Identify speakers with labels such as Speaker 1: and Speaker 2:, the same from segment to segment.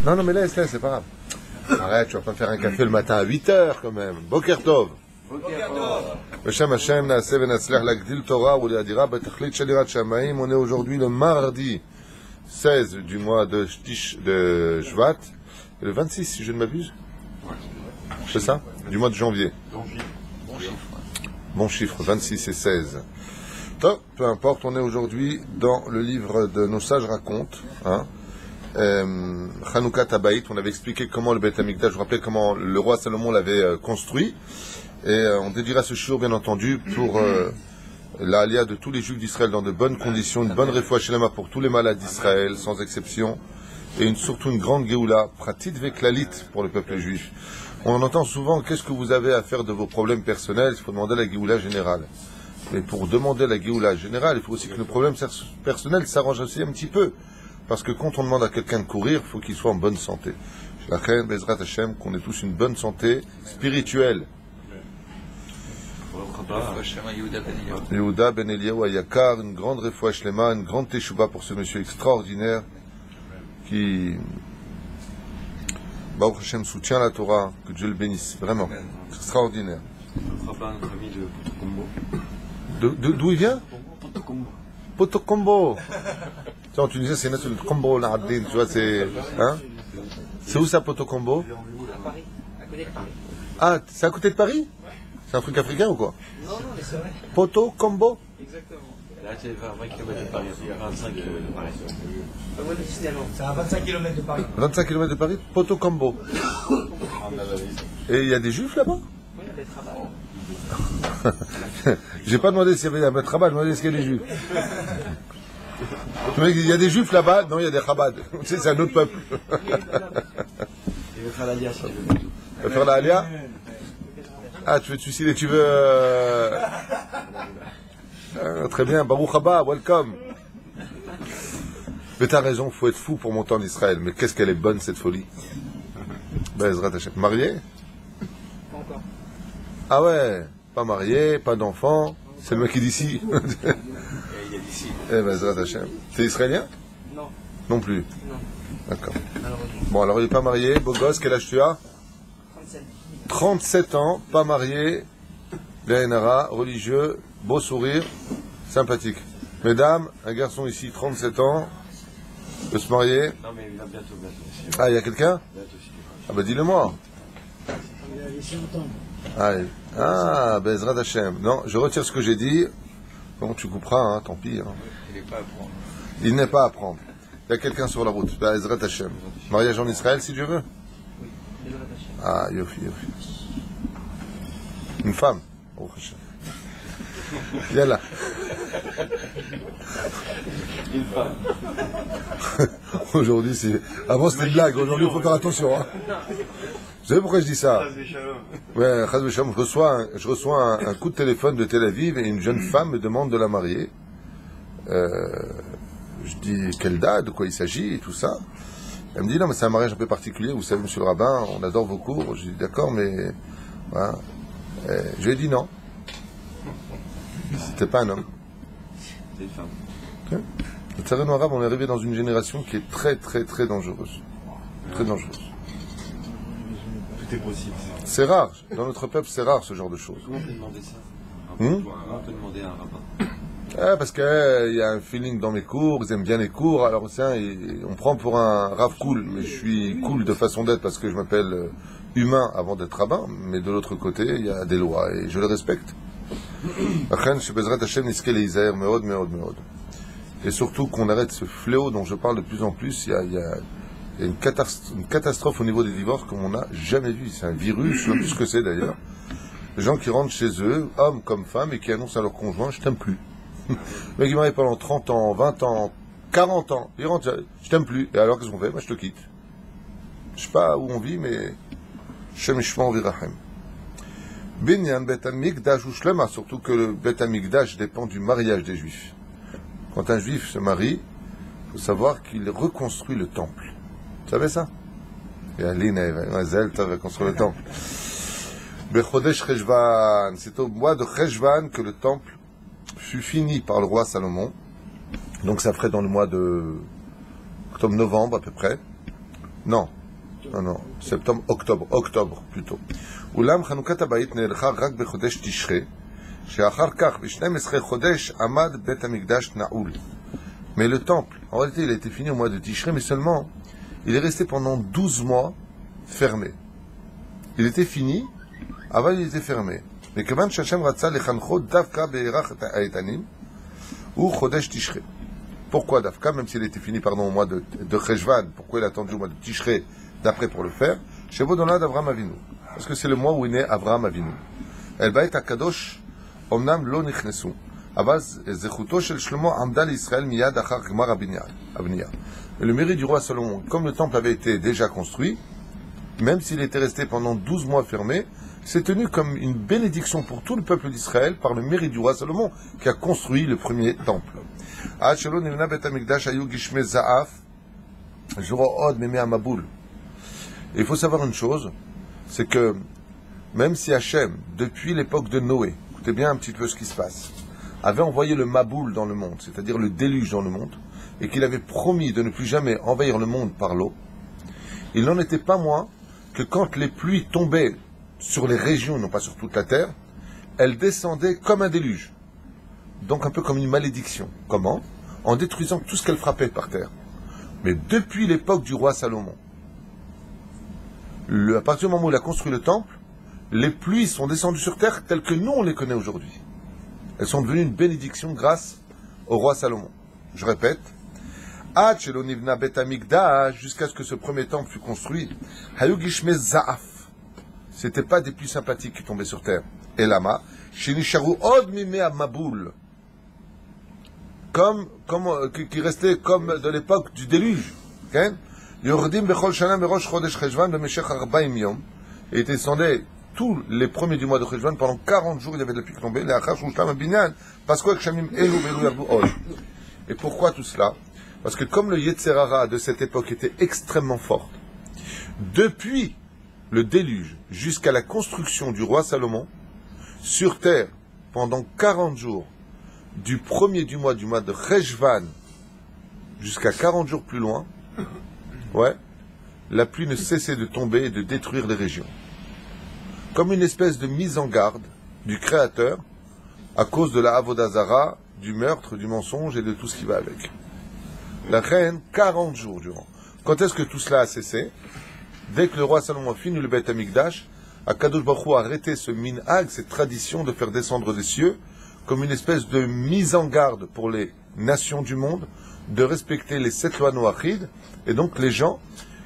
Speaker 1: Non, non, mais laisse, c'est pas grave. Arrête, tu vas pas faire un café le matin à 8h quand même. Boker Tov. Beshem Hashem, Naaseh Venatzlach Lagdil Torah, ou Leadira, Betachlit Shalirat Shamaim. On est aujourd'hui le mardi 16 du mois de Shvat, le 26 si je ne m'abuse. C'est ça? Du mois de janvier. Bon chiffre, 26 et 16. Top, peu importe, on est aujourd'hui dans le livre de Nos sages racontent. Chanukah Tabaït, on avait expliqué comment le Beth Amikdash, je vous rappelais comment le roi Salomon l'avait construit. Et on dédiera ce shiur, bien entendu, pour l'aliyah de tous les juifs d'Israël dans de bonnes conditions, une bonne refoua shelema pour tous les malades d'Israël, sans exception, et surtout une grande geoula, pratit veklalit pour le peuple juif. On entend souvent, qu'est-ce que vous avez à faire de vos problèmes personnels? Il faut demander la geoula générale. Mais pour demander la geoula générale, il faut aussi que le problème personnel s'arrange aussi un petit peu. Parce que quand on demande à quelqu'un de courir, il faut qu'il soit en bonne santé. La reine Bezrat Hashem, qu'on ait tous une bonne santé spirituelle. Yehuda Ben Eliyahu Ayakar, une grande refoua shlema, une grande teshuva pour ce monsieur extraordinaire qui, Baruch Hashem, soutient la Torah, que Dieu le bénisse, vraiment, c'est extraordinaire.
Speaker 2: Notre ami de Potokombo.
Speaker 1: D'où il vient?
Speaker 2: Potokombo.
Speaker 1: Potokombo. Tu sais, en Tunisie, c'est notre Kombo, la Abdin, tu vois, c'est. Hein? C'est où ça, Potokombo?
Speaker 3: À Paris, à côté de Paris.
Speaker 1: Ah, c'est à côté de Paris? C'est un truc africain ou quoi?
Speaker 3: Non, non, mais c'est vrai.
Speaker 1: Potokombo?
Speaker 3: Exactement.
Speaker 2: Là, c'est 20 km de Paris, 25 km de Paris.
Speaker 3: Moi, décidément.
Speaker 4: C'est à 25 km de Paris.
Speaker 1: 25 km de Paris, Potokombo. Et il y a des juifs là-bas?
Speaker 3: Oui, il y a des travaux.
Speaker 1: J'ai pas demandé s'il y avait un maître Chabad, j'ai demandé s'il y a des juifs. Il y a des juifs là-bas? Non, il y a des Chabad. Tu sais, c'est un autre peuple.
Speaker 2: Il veut faire l'alliance, si tu veux.
Speaker 1: Tu veux faire la Alia? Ah, tu veux te suicider, tu veux. Très bien, Baruch Haba, welcome. Mais t'as raison, faut être fou pour monter en Israël. Mais qu'est-ce qu'elle est bonne cette folie. Bezrat Hashem. Marié?
Speaker 3: Pas encore.
Speaker 1: Ah ouais, pas marié, pas d'enfant. C'est le mec qui dit si.
Speaker 2: Il est d'ici.
Speaker 1: Eh ben, Bezrat Hashem. T'es israélien?
Speaker 3: Non,
Speaker 1: Non plus.
Speaker 3: non,
Speaker 1: D'accord.
Speaker 3: malheureusement.
Speaker 1: Bon, alors il n'est pas marié, beau gosse, quel âge tu as?
Speaker 3: 37.
Speaker 1: 37 ans, pas marié, BNRA, religieux, beau sourire, sympathique. Mesdames, un garçon ici, 37 ans, peut se marier.
Speaker 2: Non, mais il va bientôt.
Speaker 1: Ah, il y a quelqu'un?
Speaker 2: Bientôt, si tu veux.
Speaker 1: Ah, bah dis-le-moi.
Speaker 4: Il a laissé entendre.
Speaker 1: Allez. Ah, Bezrat Hashem. Non, je retire ce que j'ai dit. Bon, tu couperas, hein, tant pis. Hein.
Speaker 2: Il n'est pas à prendre.
Speaker 1: Il n'est pas à prendre. Il y a quelqu'un sur la route. Bezrat Hashem. Mariage en Israël, si Dieu veut.
Speaker 3: Bezrat Hashem.
Speaker 1: Ah, yofi, yofi. Une femme. Oh, Hashem. Yallah.
Speaker 2: Une femme.
Speaker 1: Aujourd'hui, c'est. Avant, c'était une blague. Aujourd'hui, il faut faire attention. Hein. Vous savez pourquoi je dis ça? Ouais, Chaz v'Shalom, je reçois un coup de téléphone de Tel Aviv et une jeune femme me demande de la marier. Je dis quelle date, de quoi il s'agit et tout ça. Elle me dit non, mais c'est un mariage un peu particulier. Vous savez, monsieur le rabbin, on adore vos cours. Je dis d'accord, mais. Voilà. Je lui ai dit non. C'était pas un homme.
Speaker 2: C'est une femme.
Speaker 1: Le Tsarenu arabe, on est arrivé dans une génération qui est très, très, très dangereuse. Très dangereuse.
Speaker 2: Tout est possible.
Speaker 1: C'est rare. Dans notre peuple, c'est rare ce genre de choses.
Speaker 2: Comment on peut demander ça?
Speaker 1: Hmm?
Speaker 2: Comment on peut demander à un rabbin?
Speaker 1: Parce qu'il y a un feeling dans mes cours, ils aiment bien les cours, alors tiens, on prend pour un rave cool, mais je suis cool de façon d'être parce que je m'appelle humain avant d'être rabbin, mais de l'autre côté, il y a des lois et je les respecte. Et surtout qu'on arrête ce fléau dont je parle de plus en plus, il y a une catastrophe au niveau des divorces comme on n'a jamais vu. C'est un virus, je ne sais plus ce que c'est d'ailleurs. Les gens qui rentrent chez eux, hommes comme femmes, et qui annoncent à leur conjoint, je t'aime plus. Le mec qui m'arrive pendant 30 ans, 20 ans, 40 ans, il rentre, je t'aime plus. Et alors qu'est-ce qu'on fait? Moi je te quitte. Je sais pas où on vit, mais Shem Yishma Virahem. Binyan Bet Amikdash Ushlema, surtout que le Bet Amikdash dépend du mariage des juifs. Quand un juif se marie, il faut savoir qu'il reconstruit le temple. Vous savez ça? Et Aline, Mazel, tu as reconstruit le temple. Bechodesh Cheshvan, c'est au mois de Cheshvan que le temple fut fini par le roi Salomon. Donc ça ferait dans le mois de octobre-novembre à peu près. Non, non, septembre, octobre plutôt. אולם חנוכת הבית נערכה רק בחודש תשרי, שאחר כך, ב-12 חודש, עמד בית המקדש נעול. Mais le temple, en réalité, il a été fini au mois de Tishré, mais seulement, il est resté pendant 12 mois fermé. Il était fini, avant il était fermé. Mais כיוון שהשם רצה לחנכו דווקא בירח האיתנים, הוא חודש תשרי. Pourquoi Dafka, même s'il était fini au mois de Cheshvan, pourquoi il a attendu au mois de Tishré d'après pour le faire? Chez Bodona d'Avram Avinu. Parce que c'est le mois où est né Avram Avinu. El Bait HaKadosh, Omnam lo nichnesu. אבל זכותו של שלמה עמדה לישראל מיד אחר גמר הבנייה. Et le mérite du roi Salomon, comme le temple avait été déjà construit, même s'il était resté pendant 12 mois fermé, c'est tenu comme une bénédiction pour tout le peuple d'Israël par le mérite du roi Salomon qui a construit le premier temple. Et il faut savoir une chose, c'est que même si Hachem, depuis l'époque de Noé, écoutez bien un petit peu ce qui se passe, avait envoyé le Maboul dans le monde, c'est-à-dire le déluge dans le monde, et qu'il avait promis de ne plus jamais envahir le monde par l'eau, il n'en était pas moins que quand les pluies tombaient sur les régions, non pas sur toute la terre, elles descendaient comme un déluge. Donc un peu comme une malédiction. Comment? En détruisant tout ce qu'elles frappaient par terre. Mais depuis l'époque du roi Salomon, à partir du moment où il a construit le temple, les pluies sont descendues sur terre telles que nous on les connaît aujourd'hui. Elles sont devenues une bénédiction grâce au roi Salomon. Je répète, jusqu'à ce que ce premier temple fût construit, c'était pas des pluies sympathiques qui tombaient sur terre. Et lama, qui restait comme de l'époque du déluge. Et il descendait tous les premiers du mois de Cheshvan, pendant 40 jours, il y avait de la pluie qui tombait. Et pourquoi tout cela? Parce que comme le Yetzer Hara de cette époque était extrêmement fort, depuis le déluge jusqu'à la construction du roi Salomon, sur terre, pendant 40 jours, du premier du mois de Cheshvan jusqu'à 40 jours plus loin, la pluie ne cessait de tomber et de détruire les régions. Comme une espèce de mise en garde du Créateur à cause de la Avodah Zara, du meurtre, du mensonge et de tout ce qui va avec. La reine, 40 jours durant. Quand est-ce que tout cela a cessé? Dès que le roi Salomon a fini le Beit Hamikdash, Akadosh Baruch Hu a arrêté ce minhag, cette tradition de faire descendre des cieux, comme une espèce de mise en garde pour les nations du monde, de respecter les 7 lois noachides, et donc les gens,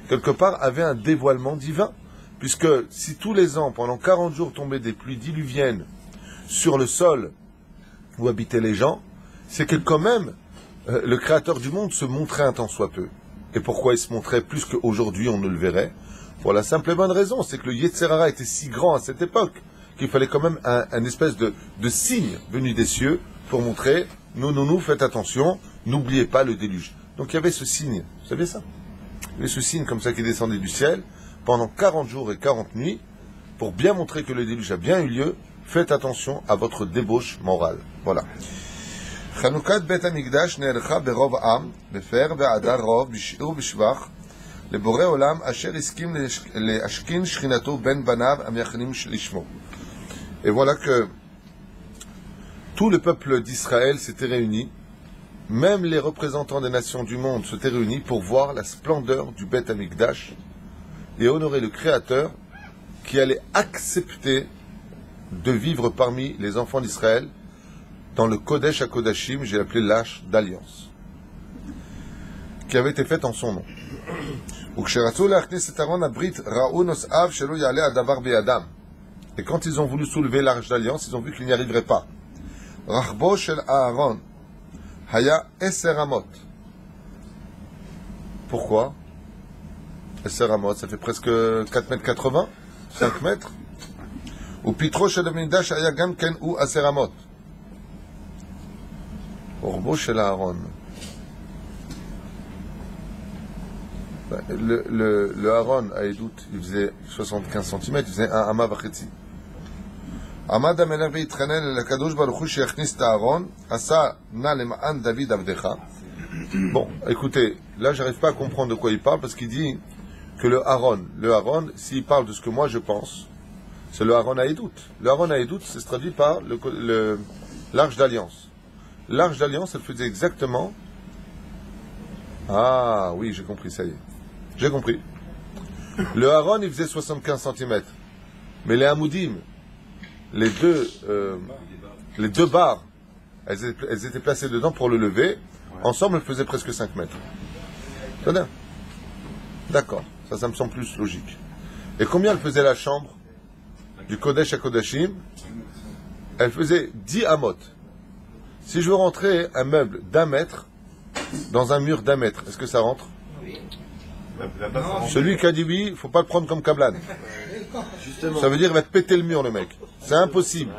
Speaker 1: quelque part, avaient un dévoilement divin. Puisque si tous les ans, pendant 40 jours, tombaient des pluies diluviennes sur le sol où habitaient les gens, c'est que quand même, le Créateur du monde se montrait un tant soit peu. Et pourquoi il se montrait plus qu'aujourd'hui on ne le verrait? Pour la simple et bonne raison, c'est que le Yetzer Hara était si grand à cette époque qu'il fallait quand même un espèce de signe venu des cieux pour montrer, nous, faites attention, n'oubliez pas le déluge. Donc il y avait ce signe, vous savez ça? Il y avait ce signe comme ça qui descendait du ciel, pendant 40 jours et 40 nuits, pour bien montrer que le déluge a bien eu lieu, faites attention à votre débauche morale. Voilà. חנוכת בית המקדש נערכה ברוב עם, בפאר ועדר רוב, בשיעור בשבח, לבורא עולם אשר הסכים להשכין שכינתו בין בניו המייחלים לשמו. Et voilà que tout le peuple d'Israël s'était réuni, même les représentants des nations du monde s'étaient réunis pour voir la splendeur du Beit Hamikdash et honorer le Créateur qui allait accepter de vivre parmi les enfants d'Israël dans le Kodesh HaKodashim, j'ai appelé l'Arche d'Alliance, qui avait été faite en son nom. Et quand ils ont voulu soulever l'Arche d'Alliance, ils ont vu qu'ils n'y arriveraient pas. Rachbo shel Aaron haya 10 amot. Pourquoi 10 amot, ça fait presque 4 mètres 80, 5 mètres. Ou pitro shel Mikdash haya gam ken ou 10 amot. Rachbo shel Aaron. Le Aaron à Edout, il faisait 75 cm, il faisait un ama vachetzi. עמד המלך והתחנן אל הקדוש ברוך הוא שיכניס את הארון, עשה נא למען דוד עבדך. Bon, écoutez, là j'arrive pas à comprendre de quoi il parle, parce qu'il dit, que le Aaron, s'il parle de ce que moi je pense, c'est le Aaron Haïdout. Le Aaron Haïdout, c'est traduit par l'Arche d'Alliance. L'Arche d'Alliance, elle faisait exactement... Ah oui, j'ai compris, ça y est. J'ai compris. Le Aaron, il faisait 75 cm. Mais les Hamoudim, les deux barres, elles étaient placées dedans pour le lever. Ensemble, elles faisaient presque 5 mètres. C'est bien. D'accord. Ça me semble plus logique. Et combien elle faisait la chambre du Kodesh à Kodashim? Elle faisait 10 amot. Si je veux rentrer un meuble d'1 mètre dans un mur d'1 mètre, est-ce que ça rentre? Celui qui a dit oui, il ne faut pas le prendre comme Kablan. Ça veut dire qu'il va te péter le mur, le mec. C'est impossible.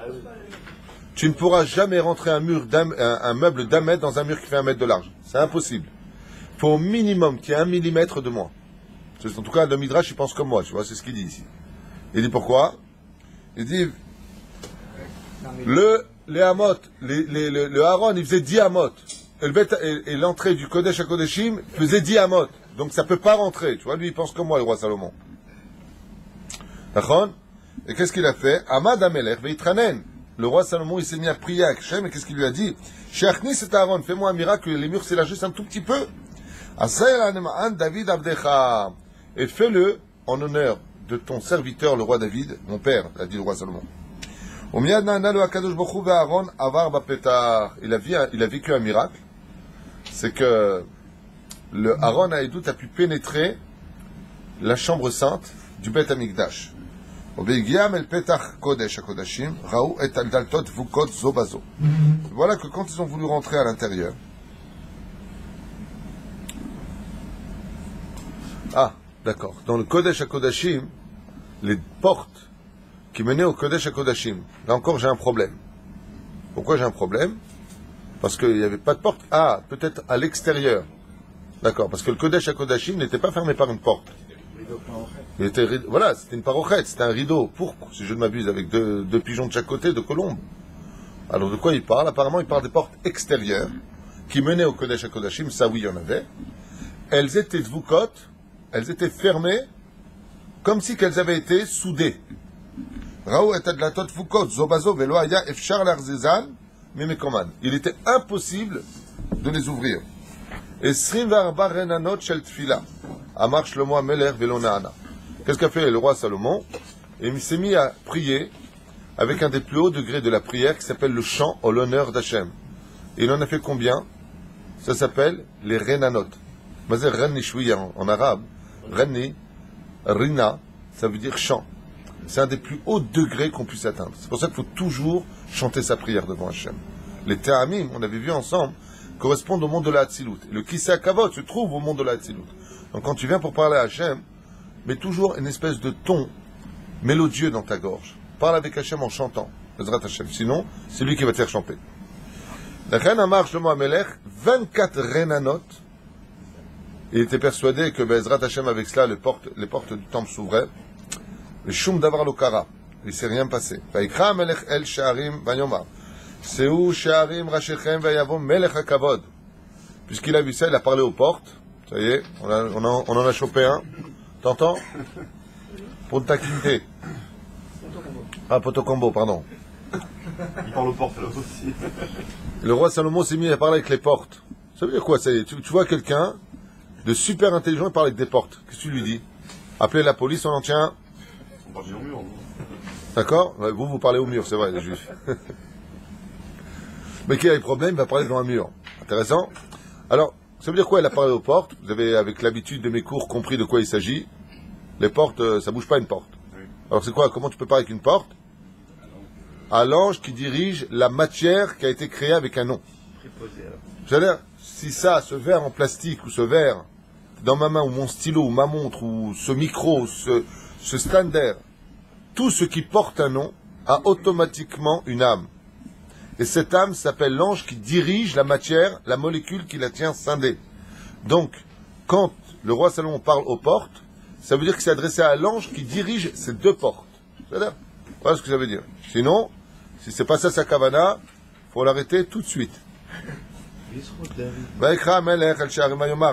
Speaker 1: Tu ne pourras jamais rentrer un meuble d'1 mètre dans un mur qui fait 1 mètre de large. C'est impossible. Il faut au minimum qu'il y ait 1 millimètre de moins. En tout cas, le Midrash, il pense comme moi, tu vois, c'est ce qu'il dit ici. Il dit pourquoi? Il dit, le Aaron, il faisait 10 amot. Et l'entrée du Kodesh à Kodeshim faisait 10 amot. Donc ça ne peut pas rentrer. Tu vois, lui, il pense comme moi, le roi Salomon. D'accord? Et qu'est-ce qu'il a fait? Amad Amelech veitranen. Le roi Salomon, il s'est mis à prier à Hachem, et qu'est-ce qu'il lui a dit? Sheachni, c'est Aaron, fais-moi un miracle, que les murs s'élargissent un tout petit peu. David Abdecha. Et fais-le en honneur de ton serviteur, le roi David, mon père, a dit le roi Salomon. Il a vécu un miracle. C'est que le Aaron Haïdout a pu pénétrer la chambre sainte du Beth Amikdash. Voilà que quand ils ont voulu rentrer à l'intérieur, d'accord. Dans le Kodesh HaKodashim, les portes qui menaient au Kodesh HaKodashim, là encore j'ai un problème. Pourquoi j'ai un problème? Parce qu'il n'y avait pas de porte. Peut-être à l'extérieur. D'accord, parce que le Kodesh HaKodashim n'était pas fermé par une porte. Il était, voilà, c'était une parochette, c'était un rideau pourpre, si je ne m'abuse, avec deux pigeons de chaque côté, deux colombes. Alors de quoi il parle? Apparemment, il parle des portes extérieures qui menaient au Kodesh HaKodashim, ça oui, il y en avait. Elles étaient dvoukot, elles étaient fermées, comme si qu'elles avaient été soudées. Il était impossible de les ouvrir. Qu'est-ce qu'a fait le roi Salomon? Il s'est mis à prier avec un des plus hauts degrés de la prière qui s'appelle le chant en l'honneur d'Hachem. Et il en a fait combien? Ça s'appelle les renanot. En arabe, renni, rina, ça veut dire chant. C'est un des plus hauts degrés qu'on puisse atteindre. C'est pour ça qu'il faut toujours chanter sa prière devant Hachem. Les Te'amim, on avait vu ensemble, correspondent au monde de la Hatzilut. Le Kisei HaKavod se trouve au monde de la Hatzilut. Donc quand tu viens pour parler à Hachem, mets toujours une espèce de ton mélodieux dans ta gorge. Parle avec Hachem en chantant. Sinon, c'est lui qui va te faire chanter. La reine Amar Shlomo HaMelech, 24 renanot. Il était persuadé que Bezrat Hachem, avec cela, les portes du temple s'ouvraient. Le Shum Davar Lokara. Il ne s'est rien passé. Vaikra Melech El Sha'arim Vayomar. Seu Sha'arim Rashechem Vayavom Melech HaKavod. Puisqu'il a vu ça, il a parlé aux portes. Ça y est, on en a chopé un. T'entends? Pour taquinter. Potocombo, pardon.
Speaker 3: Il parle aux portes là aussi.
Speaker 1: Le roi Salomon s'est mis à parler avec les portes. Ça veut dire quoi? Ça y est, tu vois quelqu'un de super intelligent qui parle avec des portes. Qu'est-ce que tu lui dis? Appelez la police, on en tient.
Speaker 3: On parle au mur.
Speaker 1: D'accord? Vous parlez au mur, c'est vrai, les juifs. Mais qui a des problèmes, il va parler devant un mur. Intéressant. Alors, ça veut dire quoi? Il a parlé aux portes. Vous avez, avec l'habitude de mes cours, compris de quoi il s'agit. Les portes, ça bouge pas une porte. Oui. Alors c'est quoi? Comment tu peux parler avec une porte? À l'ange qui dirige la matière qui a été créée avec un nom. C'est-à-dire, si ça, ce verre en plastique, ou ce verre dans ma main, ou mon stylo, ou ma montre, ou ce micro, ce standard, tout ce qui porte un nom a automatiquement une âme. Et cette âme s'appelle l'ange qui dirige la matière, la molécule qui la tient scindée. Donc, quand le roi Salomon parle aux portes, ça veut dire que c'est adressé à l'ange qui dirige ces deux portes. C'est-à-dire, voilà ce que ça veut dire. Sinon, si c'est pas ça sa kavana, il faut l'arrêter tout de suite.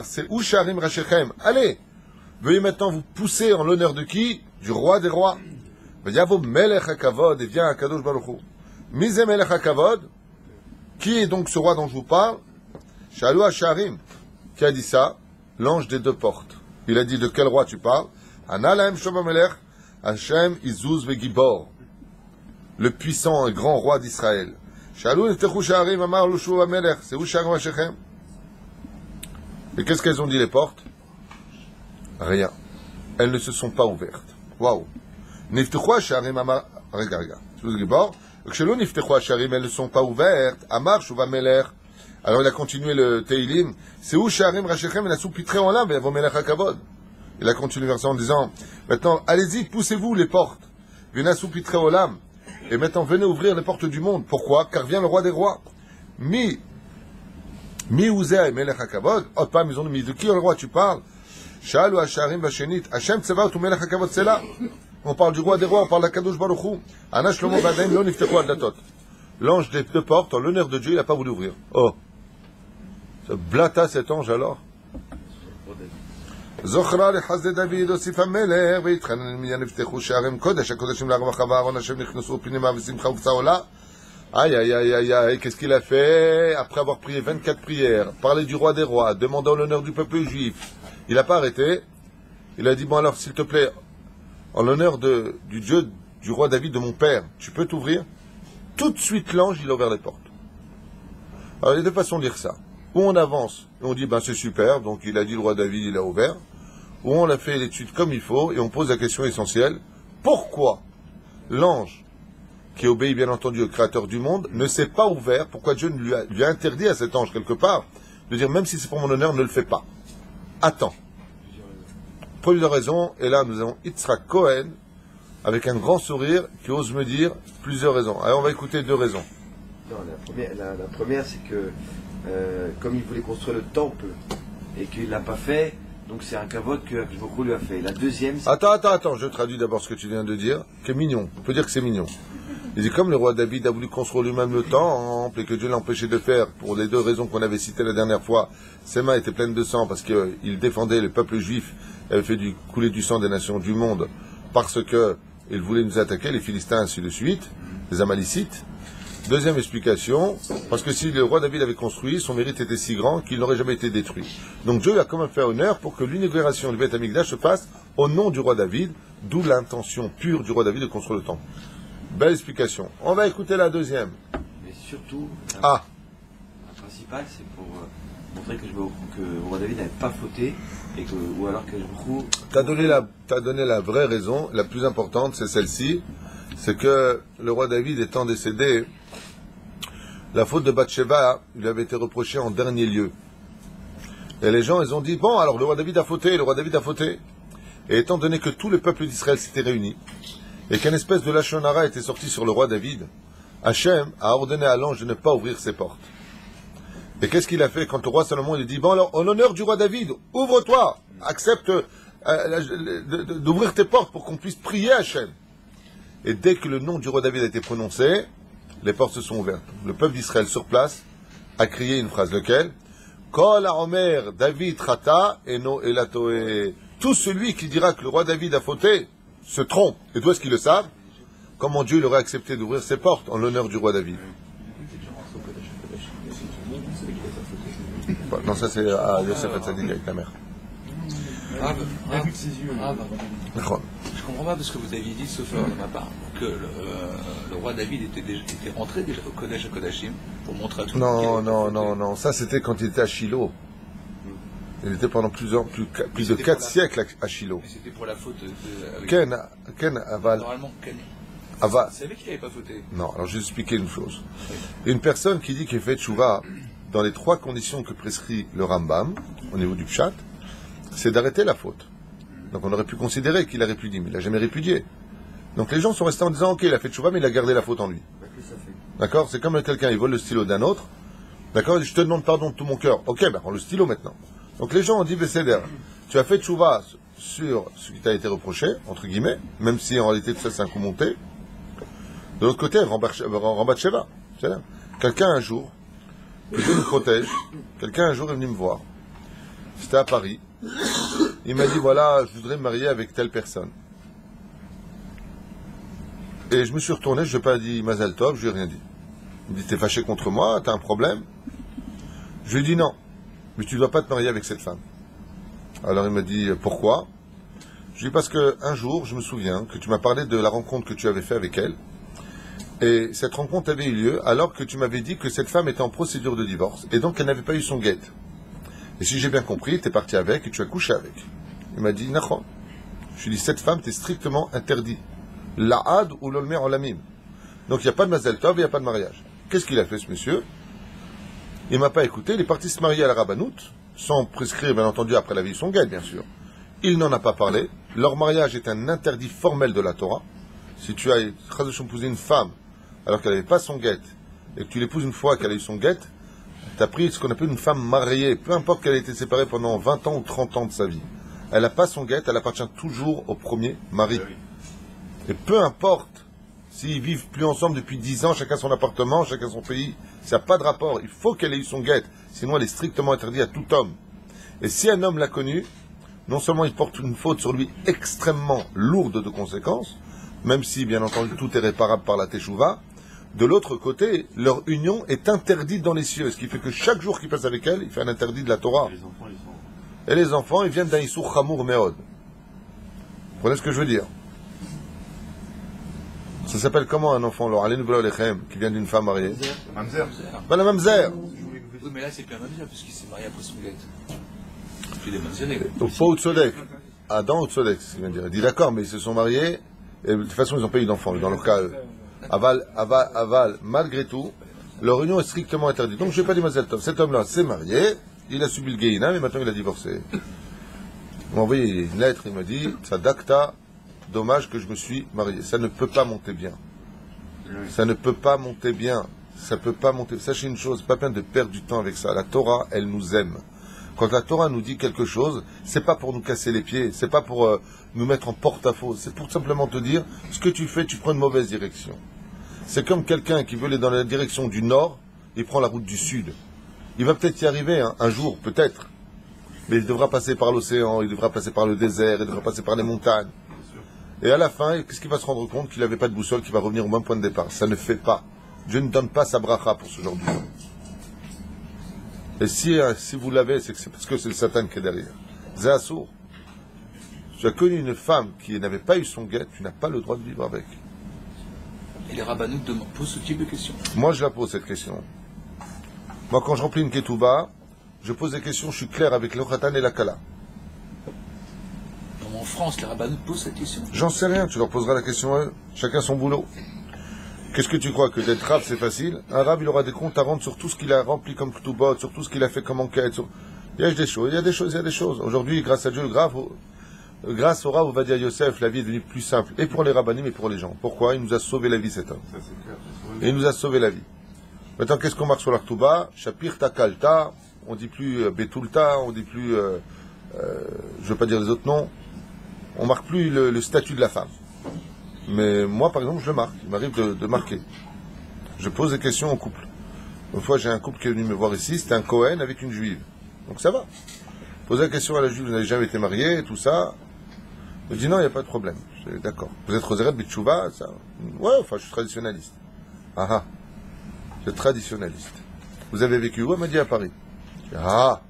Speaker 1: C'est où Sharim Rashechem? Allez, Veuillez maintenant vous pousser en l'honneur de qui? Du roi des rois. V'yavo melech hakavod, et vient Akadosh Baruch Hu. Mise melech hakavod, qui est donc ce roi dont je vous parle? Shalou Hasharim. Qui a dit ça? L'ange des deux portes. Il a dit de quel roi tu parles? Analahem Shom Melech, Hashem Izuz Vegibor. Le puissant et grand roi d'Israël. Shalou Neftechu Shaharim Amar Lushu Amelech. C'est où Shaharim Hashechem? Et qu'est-ce qu'elles ont dit les portes? Rien. Elles ne se sont pas ouvertes. Waouh. Neftechu Hasharim Amar. Regarde. Shalou Neftechu Hasharim, elles ne sont pas ouvertes. Amar Shuva Melech. Alors il a continué le Teilim. C'est où Shaharim Hashechem et la soupitré en l'âme, et vos Melech Hakavod. Il a continué le verset en disant, maintenant, allez-y, poussez-vous les portes. Venez soupitré au l'âme. Et maintenant, venez ouvrir les portes du monde. Pourquoi? Car vient le roi des rois. Mi Uzeh Melech HaKavod. Oh, pas, ils ont mis de qui le roi tu parles? Shalou Hasharim Vashenit. Hashem Tsevaot ou Melech HaKavod, c'est là. On parle du roi des rois, on parle d'Akadosh Baruch Hu. Ana Shlomo Badaim Lo Niftechu Adatot. L'ange des deux portes, en l'honneur de Dieu, il n'a pas voulu ouvrir. Oh. Ce blata cet ange alors. זוכרה לחסדי דוד הוסיף המלך והתחנן למניין נפתחו שערים קודש הקודשים לרווחה ואהרון השם נכנסו פנימה ושמחה ובצע עולה. Aïe, aïe, aïe, aïe, aïe, qu'est-ce qu'il a fait? Après avoir prié 24 prières, parlé du roi des rois, demandant l'honneur du peuple juif, il n'a pas arrêté. Il a dit, bon alors, s'il te plaît, en l'honneur du Dieu, du roi David, de mon père, tu peux t'ouvrir? Tout de suite, l'ange, il a ouvert les portes. Alors, il y a deux façons de lire ça. Ou on avance, et on dit, ben c'est super, donc il a dit le roi David, il a ouvert. Ou on a fait l'étude comme il faut, et on pose la question essentielle. Pourquoi l'ange, qui obéit bien entendu au créateur du monde, ne s'est pas ouvert? Pourquoi Dieu lui a interdit à cet ange quelque part de dire, même si c'est pour mon honneur, ne le fais pas? Attends. Plusieurs raisons, et là nous avons Yitzhak Cohen, avec un grand sourire, qui ose me dire plusieurs raisons. Alors on va écouter deux raisons.
Speaker 5: Non, la première c'est que comme il voulait construire le temple et qu'il ne l'a pas fait, donc c'est un kavod que beaucoup lui a fait. La deuxième, c'est...
Speaker 1: Attends, je traduis d'abord ce que tu viens de dire, qui est mignon. On peut dire que c'est mignon. Il dit, comme le roi David a voulu construire lui-même le temple et que Dieu l'a empêché de faire, pour les deux raisons qu'on avait citées la dernière fois, ses mains étaient pleines de sang parce qu'il défendait le peuple juif, il avait fait couler du sang des nations du monde, parce qu'il voulait nous attaquer, les Philistins ainsi de suite, les Amalicites. Deuxième explication, parce que si le roi David avait construit, son mérite était si grand qu'il n'aurait jamais été détruit. Donc Dieu a quand même fait honneur pour que l'inauguration du Beth Amikdash se fasse au nom du roi David, d'où l'intention pure du roi David de construire le temple. Belle explication. On va écouter la deuxième.
Speaker 5: Mais surtout,
Speaker 1: la
Speaker 5: principale, c'est pour montrer que le roi David n'avait pas fauté, et que, ou alors que
Speaker 1: T'as donné la vraie raison, la plus importante, c'est celle-ci, c'est que le roi David étant décédé, la faute de Bathsheba lui avait été reprochée en dernier lieu. Et les gens, ils ont dit, bon, alors le roi David a fauté. Et étant donné que tout le peuple d'Israël s'était réuni, et qu'une espèce de lachon hara était sorti sur le roi David, Hachem a ordonné à l'ange de ne pas ouvrir ses portes. Et qu'est-ce qu'il a fait quand le roi Salomon il a dit, bon alors, en l'honneur du roi David, ouvre-toi, accepte d'ouvrir tes portes pour qu'on puisse prier Hachem. Et dès que le nom du roi David a été prononcé, les portes se sont ouvertes. Le peuple d'Israël sur place a crié une phrase, lequel? Kol haomer David chata eno elatoe. Tout celui qui dira que le roi David a fauté se trompe. Et d'où est-ce qu'ils le savent? Comment Dieu leur a accepté d'ouvrir ses portes en l'honneur du roi David? Non, ça c'est à Yosef Hatzadik avec la mère.
Speaker 2: Je comprends pas parce que vous aviez dit, sauf de ma part, que le roi David était rentré déjà au Kodesh à Kodashim pour montrer à tout le monde.
Speaker 1: Non. Ça c'était quand il était à Shiloh. Il était pendant plus de 4 siècles à Shiloh.
Speaker 2: Mais c'était pour la faute de...
Speaker 1: Ken Aval.
Speaker 2: Normalement, Ken.
Speaker 1: Aval.
Speaker 2: Vous savez qu'il n'avait pas fauté.
Speaker 1: Non, alors je vais expliquer une chose. Une personne qui dit qu'il fait tchouva dans les 3 conditions que prescrit le Rambam, au niveau du Pshat, c'est d'arrêter la faute. Donc on aurait pu considérer qu'il a répudié, mais il n'a jamais répudié. Donc les gens sont restés en disant, ok, il a fait tchouva, mais il a gardé la faute en lui. D'accord? C'est comme quelqu'un, il vole le stylo d'un autre. D'accord? Il dit, je te demande pardon de tout mon cœur. Ok, ben prends le stylo maintenant. Donc les gens ont dit, Besséder, tu as fait tchouva sur ce qui t'a été reproché, entre guillemets, même si en réalité tout ça c'est un coup monté. De l'autre côté, Rambat Sheva. Quelqu'un un jour, que Dieu nous protège, quelqu'un un jour est venu me voir. C'était à Paris. Il m'a dit, voilà, je voudrais me marier avec telle personne. Et je me suis retourné, je n'ai pas dit Mazal Tov, je lui ai rien dit. Il me dit, t'es fâché contre moi, t'as un problème? Je lui ai dit non, mais tu ne dois pas te marier avec cette femme. Alors il m'a dit, pourquoi? Je lui ai dit, parce qu'un jour, je me souviens que tu m'as parlé de la rencontre que tu avais faite avec elle. Et cette rencontre avait eu lieu alors que tu m'avais dit que cette femme était en procédure de divorce et donc elle n'avait pas eu son guet. Et si j'ai bien compris, tu es parti avec et tu as couché avec. Il m'a dit, Nachon. Je lui ai dit, cette femme t'est strictement interdit. La'ad ou l'olmer olamim. Donc il n'y a pas de mazel tov, il n'y a pas de mariage. Qu'est-ce qu'il a fait ce monsieur? Il ne m'a pas écouté, il est parti se marier à la rabbanoute, sans prescrire bien entendu après la vie de son guet bien sûr. Il n'en a pas parlé. Leur mariage est un interdit formel de la Torah. Si tu as épousé une femme alors qu'elle n'avait pas son guet, et que tu l'épouses une fois qu'elle a eu son guet, tu as pris ce qu'on appelle une femme mariée, peu importe qu'elle ait été séparée pendant 20 ans ou 30 ans de sa vie. Elle n'a pas son guet, elle appartient toujours au premier mari. Et peu importe s'ils vivent plus ensemble depuis 10 ans, chacun son appartement, chacun son pays, ça n'a pas de rapport. Il faut qu'elle ait eu son guet, sinon elle est strictement interdite à tout homme. Et si un homme l'a connue, non seulement il porte une faute sur lui extrêmement lourde de conséquences, même si bien entendu tout est réparable par la teshuva, de l'autre côté, leur union est interdite dans les cieux, ce qui fait que chaque jour qu'il passe avec elle, il fait un interdit de la Torah. Et les enfants, ils viennent d'un Issour Chamour Meod. Vous comprenez ce que je veux dire? Ça s'appelle comment un enfant, alors, Aleinu V'lo Alechem, qui vient d'une femme mariée?
Speaker 3: Mamzer.
Speaker 1: Ben la mamzer.
Speaker 2: Oui, mais là, c'est plus un mamzer, puisqu'il s'est marié après son guet. Puis des mamzerés.
Speaker 1: Au faux ou tzodek. Adam ou tzodek, c'est ce qu'il vient de dire. Il dit d'accord, mais ils se sont mariés, et de toute façon, ils n'ont pas eu d'enfants, dans leur cas. Aval, malgré tout, leur union est strictement interdite. Donc je n'ai pas dit Mazel Tov. Cet homme-là s'est marié, il a subi le Gehinam, mais maintenant il a divorcé. Il m'a envoyé une lettre, il m'a dit, Tzadakta, dommage que je me suis marié. Ça ne peut pas monter bien. Ça ne peut pas monter bien. Ça peut pas monter. Sachez une chose, pas peine de perdre du temps avec ça. La Torah, elle nous aime. Quand la Torah nous dit quelque chose, c'est pas pour nous casser les pieds, c'est pas pour nous mettre en porte-à-faux, c'est pour simplement te dire, ce que tu fais, tu prends une mauvaise direction. C'est comme quelqu'un qui veut aller dans la direction du nord, il prend la route du sud. Il va peut-être y arriver un jour, peut-être, mais il devra passer par l'océan, il devra passer par le désert, il devra passer par les montagnes. Et à la fin, qu'est-ce qu'il va se rendre compte? Qu'il n'avait pas de boussole, qu'il va revenir au même point de départ. Ça ne fait pas. Dieu ne donne pas sa bracha pour ce genre de choses. Et si vous l'avez, c'est parce que c'est le Satan qui est derrière. Zéassour. Tu as connu une femme qui n'avait pas eu son guet, tu n'as pas le droit de vivre avec.
Speaker 2: Et les rabbanoutes posent ce type de questions?
Speaker 1: Moi, je la pose cette question. Moi, quand je remplis une ketouba, je pose des questions, je suis clair avec le khatan et la kala.
Speaker 2: En France, les rabbanoutes posent cette question?
Speaker 1: J'en sais rien, tu leur poseras la question à eux. Chacun son boulot. Qu'est-ce que tu crois, que d'être rab, c'est facile? Un rab, il aura des comptes à rendre sur tout ce qu'il a rempli comme ketubot, sur tout ce qu'il a fait comme enquête. Il y a des choses, il y a des choses. Aujourd'hui, grâce à Dieu, grâce au Rav Ovadia Yosef, la vie est devenue plus simple. Et pour les rabbanim et pour les gens. Pourquoi? Il nous a sauvé la vie, cet homme. Et il nous a sauvé la vie. Maintenant, qu'est-ce qu'on marque sur l'Artouba? Shapir Takalta, on dit plus Betulta, on dit plus, je ne veux pas dire les autres noms. On marque plus le statut de la femme. Mais moi, par exemple, je le marque. Il m'arrive de marquer. Je pose des questions au couple. Une fois, j'ai un couple qui est venu me voir ici, c'était un Cohen avec une juive. Donc ça va. Poser la question à la juive, vous n'avez jamais été marié, tout ça. Je dis non, il n'y a pas de problème. Je dis d'accord. Vous êtes Roseret Bitchouva, ça? Ouais, enfin, je suis traditionnaliste. Ah ah. Je suis traditionnaliste. Vous avez vécu où? Elle m'a dit à Paris. Je dis ah.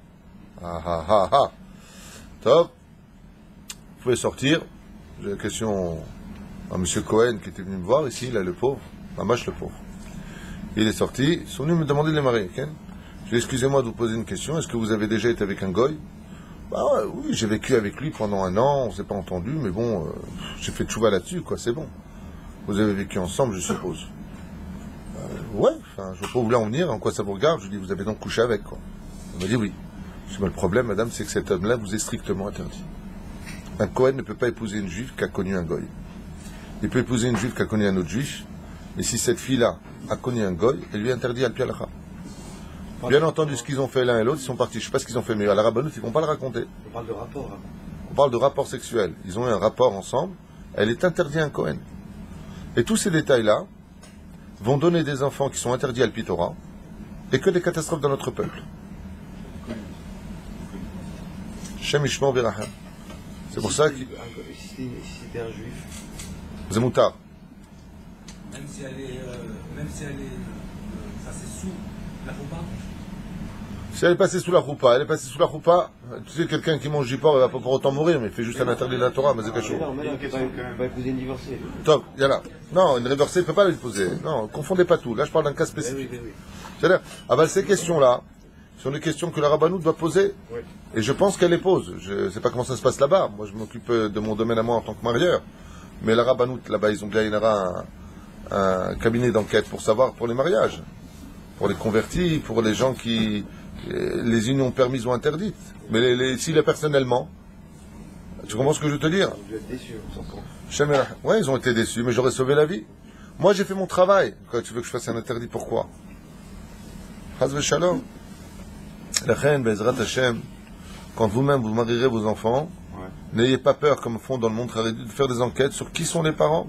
Speaker 1: Ah ah ah ah. Top. Vous pouvez sortir. J'ai une question à M. Cohen qui était venu me voir ici, là, le pauvre. Mamache le pauvre. Il est sorti. Ils sont venus me demander de les marier. Okay? Je dis excusez-moi de vous poser une question. Est-ce que vous avez déjà été avec un goy? Bah ouais, oui, j'ai vécu avec lui pendant 1 an, on s'est pas entendu, mais bon, j'ai fait tchouva là-dessus, quoi, c'est bon. Vous avez vécu ensemble, je suppose. Ouais, enfin, je vois pas où vous voulez en venir, en quoi ça vous regarde. Je dis, vous avez donc couché avec, quoi. Elle m'a dit oui. Je dis, mais le problème, madame, c'est que cet homme-là vous est strictement interdit. Un Cohen ne peut pas épouser une juive qui a connu un goy. Il peut épouser une juive qui a connu un autre juif, et si cette fille-là a connu un goy, elle lui est interdite à l'Pialacha. Bien entendu, ce qu'ils ont fait l'un et l'autre, ils sont partis. Je ne sais pas ce qu'ils ont fait, mais à la rabbanoute, ils ne vont pas le raconter.
Speaker 5: On parle de rapport. Hein.
Speaker 1: On parle de rapport sexuel. Ils ont eu un rapport ensemble. Elle est interdite à un Cohen. Et tous ces détails-là vont donner des enfants qui sont interdits à l'Pitora et que des catastrophes dans notre peuple. Shem Yishmor V'Rachem. C'est pour ça que...
Speaker 5: Si c'était un juif.
Speaker 1: Zemoutar.
Speaker 4: Même si elle est, ça c'est sous la roupa.
Speaker 1: Si elle est passée sous la roupa, tu sais, quelqu'un qui mange du porc, il va pas pour autant mourir, mais il fait juste un interdit de la Torah, mais c'est quelque chose.
Speaker 5: Non, mais non, il va épouser une divorcée.
Speaker 1: Top, il y en a. Non, une divorcée, il ne peut pas l'épouser. Non, confondez pas tout. Là, je parle d'un cas spécifique.
Speaker 5: Oui.
Speaker 1: C'est-à-dire, ces questions-là sont des questions que la rabbanout doit poser.
Speaker 5: Oui.
Speaker 1: Et je pense qu'elle les pose. Je ne sais pas comment ça se passe là-bas. Moi, je m'occupe de mon domaine à moi en tant que marieur. Mais la rabbanout, là-bas, ils ont bien un cabinet d'enquête pour savoir, pour les mariages. Pour les convertis, pour les gens qui... les unions permises ou interdites. Mais s'il est personnellement, tu comprends ce que je veux te dire?
Speaker 5: Vous êtes déçus, on s'entend.
Speaker 1: Ouais, ils ont été déçus, mais j'aurais sauvé la vie. Moi, j'ai fait mon travail. Quand tu veux que je fasse un interdit, pourquoi? Chaz v'shalom. La reine, Bezrat Hashem, quand vous-même vous marierez vos enfants, n'ayez pas peur, comme font dans le monde Haredi, de faire des enquêtes sur qui sont les parents.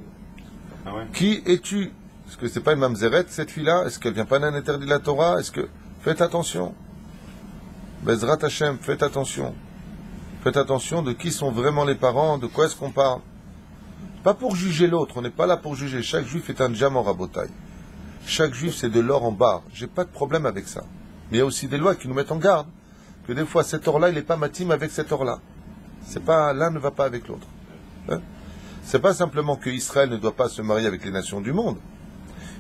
Speaker 3: Ah ouais.
Speaker 1: Qui es-tu? Est-ce que c'est pas une mamzeret, cette fille-là? Est-ce qu'elle vient pas d'un interdit de la Torah? Est-ce que... Faites attention. Bezrat Hashem, faites attention. Faites attention de qui sont vraiment les parents, de quoi est-ce qu'on parle. Pas pour juger l'autre, on n'est pas là pour juger. Chaque juif est un diamant rabotaille. Chaque juif, c'est de l'or en barre. J'ai pas de problème avec ça. Mais il y a aussi des lois qui nous mettent en garde. Que des fois, cet or-là, il n'est pas matim avec cet or-là. C'est pas, l'un ne va pas avec l'autre. Hein? C'est pas simplement que Israël ne doit pas se marier avec les nations du monde.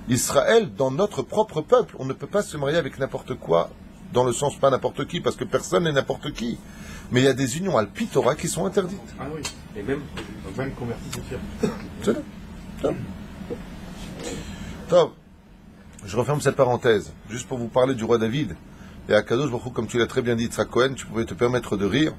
Speaker 1: Israël, dans notre propre peuple, on ne peut pas se marier avec n'importe quoi, dans le sens pas n'importe qui, parce que personne n'est n'importe qui. Mais il y a des unions alpitora qui sont interdites.
Speaker 3: Ah oui. Et même converti, c'est sûr.
Speaker 1: C'est là. Top. Je referme cette parenthèse, juste pour vous parler du roi David. Et à Kadosh Baruch Hu, comme tu l'as très bien dit, Tzrak Cohen, tu pouvais te permettre de rire.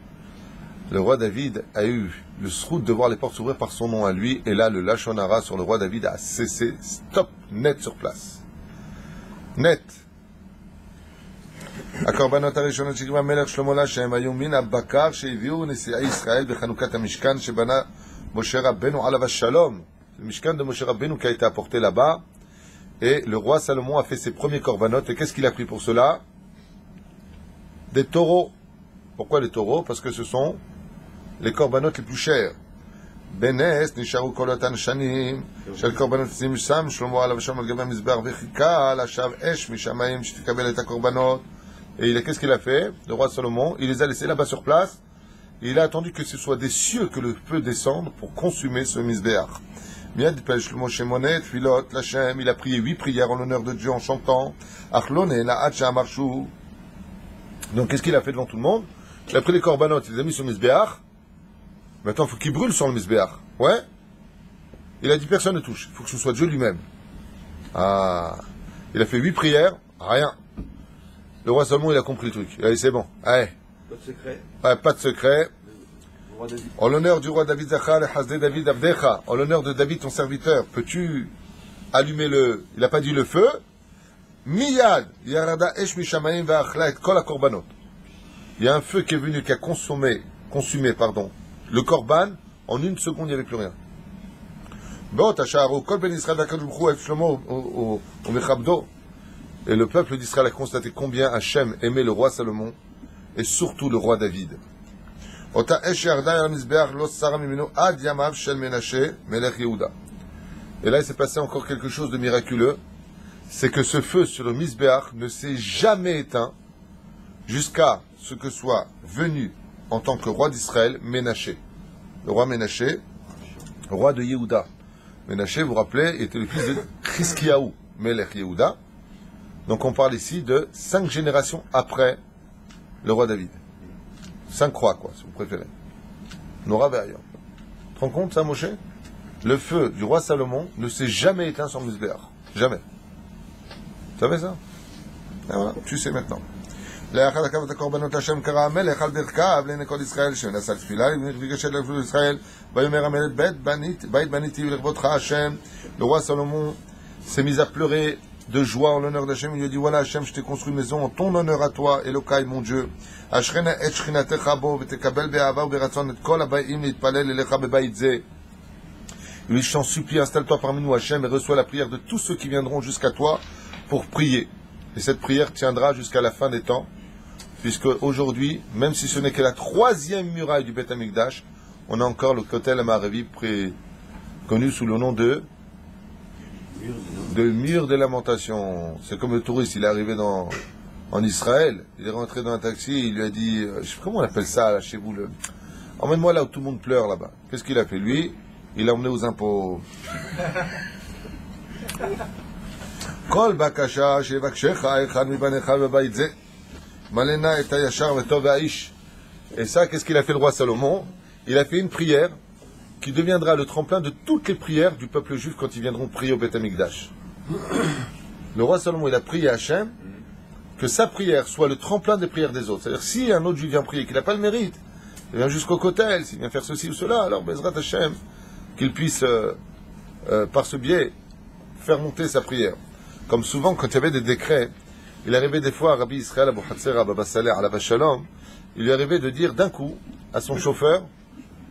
Speaker 1: Le roi David a eu le srout de voir les portes s'ouvrir par son nom à lui, et là, le Lachon Hara sur le roi David a cessé, stop, net sur place. Net. הקורבנות הראשונות שקיבל המלך שלמה להשם היו מן הבקר שהביאו נשיאי ישראל בחנוכת המשכן שבנה משה רבנו עליו השלום. Le Mishkan de Moshe Rabbeinu qui a été apporté là-bas, et le roi Salomon a fait ses premiers corbanotes, et qu'est-ce qu'il a pris pour cela? Des taureaux. Pourquoi les taureaux? Parce que ce sont les corbanotes les plus chers. בנס נשארו כל אותן שנים של קורבנות שים שלמה עליו השלום על גבי המזבח וחיכה לשווא אש משמיים שתקבל את הקורבנות. Et qu'est-ce qu'il a fait? Le roi Salomon, il les a laissés là-bas sur place. Et il a attendu que ce soit des cieux que le feu descende pour consumer ce misbéach. Il a prié 8 prières en l'honneur de Dieu en chantant. Donc qu'est-ce qu'il a fait devant tout le monde? Il a pris les corbanotes, il les a mis sur le misbéach. Maintenant, il faut qu'il brûle sur le misbéach. Ouais. Il a dit personne ne touche. Il faut que ce soit Dieu lui-même. Ah. Il a fait 8 prières, rien. Le roi Salomon, il a compris le truc. Il a dit c'est bon. Allez.
Speaker 5: Pas de secret.
Speaker 1: Ouais, pas de secret.
Speaker 5: Roi David.
Speaker 1: En l'honneur du roi David Zachar et Hasdé David Abdecha, en l'honneur de David ton serviteur, peux-tu allumer le... Il n'a pas dit le feu. Miyad, yarada esh mishamaim va'achla et kol ha-korbanot. Il y a un feu qui est venu, qui a consumé, le korban, en une seconde, il n'y avait plus rien. Et le peuple d'Israël a constaté combien Hachem aimait le roi Salomon, et surtout le roi David. Et là, il s'est passé encore quelque chose de miraculeux. C'est que ce feu sur le Misbéach ne s'est jamais éteint jusqu'à ce que soit venu en tant que roi d'Israël Ménaché. Le roi Ménaché, roi de Yehuda. Ménaché, vous vous rappelez, était le fils de Chizkiyahu, Melech Yehuda. Donc on parle ici de 5 générations après le roi David. 5 croix, quoi, si vous préférez. Nora Be'ayom. Tu te rends compte, ça, Moshe? Le feu du roi Salomon ne s'est jamais éteint sur le Misbéach. Jamais. Tu savais ça? Et voilà, tu sais maintenant. לאחר הקרבת הקורבנות השם קרא המלך על ברכיו לעיני כל ישראל שנשא תפילה וביקש לגבול ישראל ויאמר המלך בית בניתי לכבודך השם. Le roi Salomon s'est mis à pleurer de joie en l'honneur d'Hachem. Il lui a dit voilà Hachem, je t'ai construit une maison en ton honneur à toi, Elokai mon Dieu. Ashrena et shchinatecha bo v'tekabel be'ava u'beratzon et kol habayim להתפלל אליך בבית זה. Il lui dit je t'en supplie, installe-toi parmi nous Hachem et reçois la prière de tous ceux qui viendront jusqu'à toi pour prier. Et cette prière tiendra jusqu'à la fin des temps, puisque aujourd'hui, même si ce n'est que la 3e muraille du Beth Amikdash, on a encore le Kotel Amaravi connu sous le nom de mur des lamentations. C'est comme le touriste, il est arrivé en Israël, il est rentré dans un taxi, il lui a dit, je sais pas comment on appelle ça là, chez vous, emmène-moi là où tout le monde pleure là-bas. Qu'est-ce qu'il a fait lui? Il l'a emmené aux impôts. Kol bakasha shevakshekha echad mibanecha bebayit ze malena et hayashar vetov haish. Et ça, qu'est-ce qu'il a fait le roi Salomon? Il a fait une prière qui deviendra le tremplin de toutes les prières du peuple juif quand ils viendront prier au Beth Amikdash. Le roi Salomon, il a prié à Hachem que sa prière soit le tremplin des prières des autres. C'est-à-dire, si un autre juif vient prier, qu'il n'a pas le mérite, il vient jusqu'au Kotel, s'il vient faire ceci ou cela, alors Bezrat Hachem, qu'il puisse, par ce biais, faire monter sa prière. Comme souvent, quand il y avait des décrets, il arrivait des fois à Rabbi Israël Abou Hatzera, Baba Saleh, à la Shalom, il lui arrivait de dire d'un coup à son chauffeur,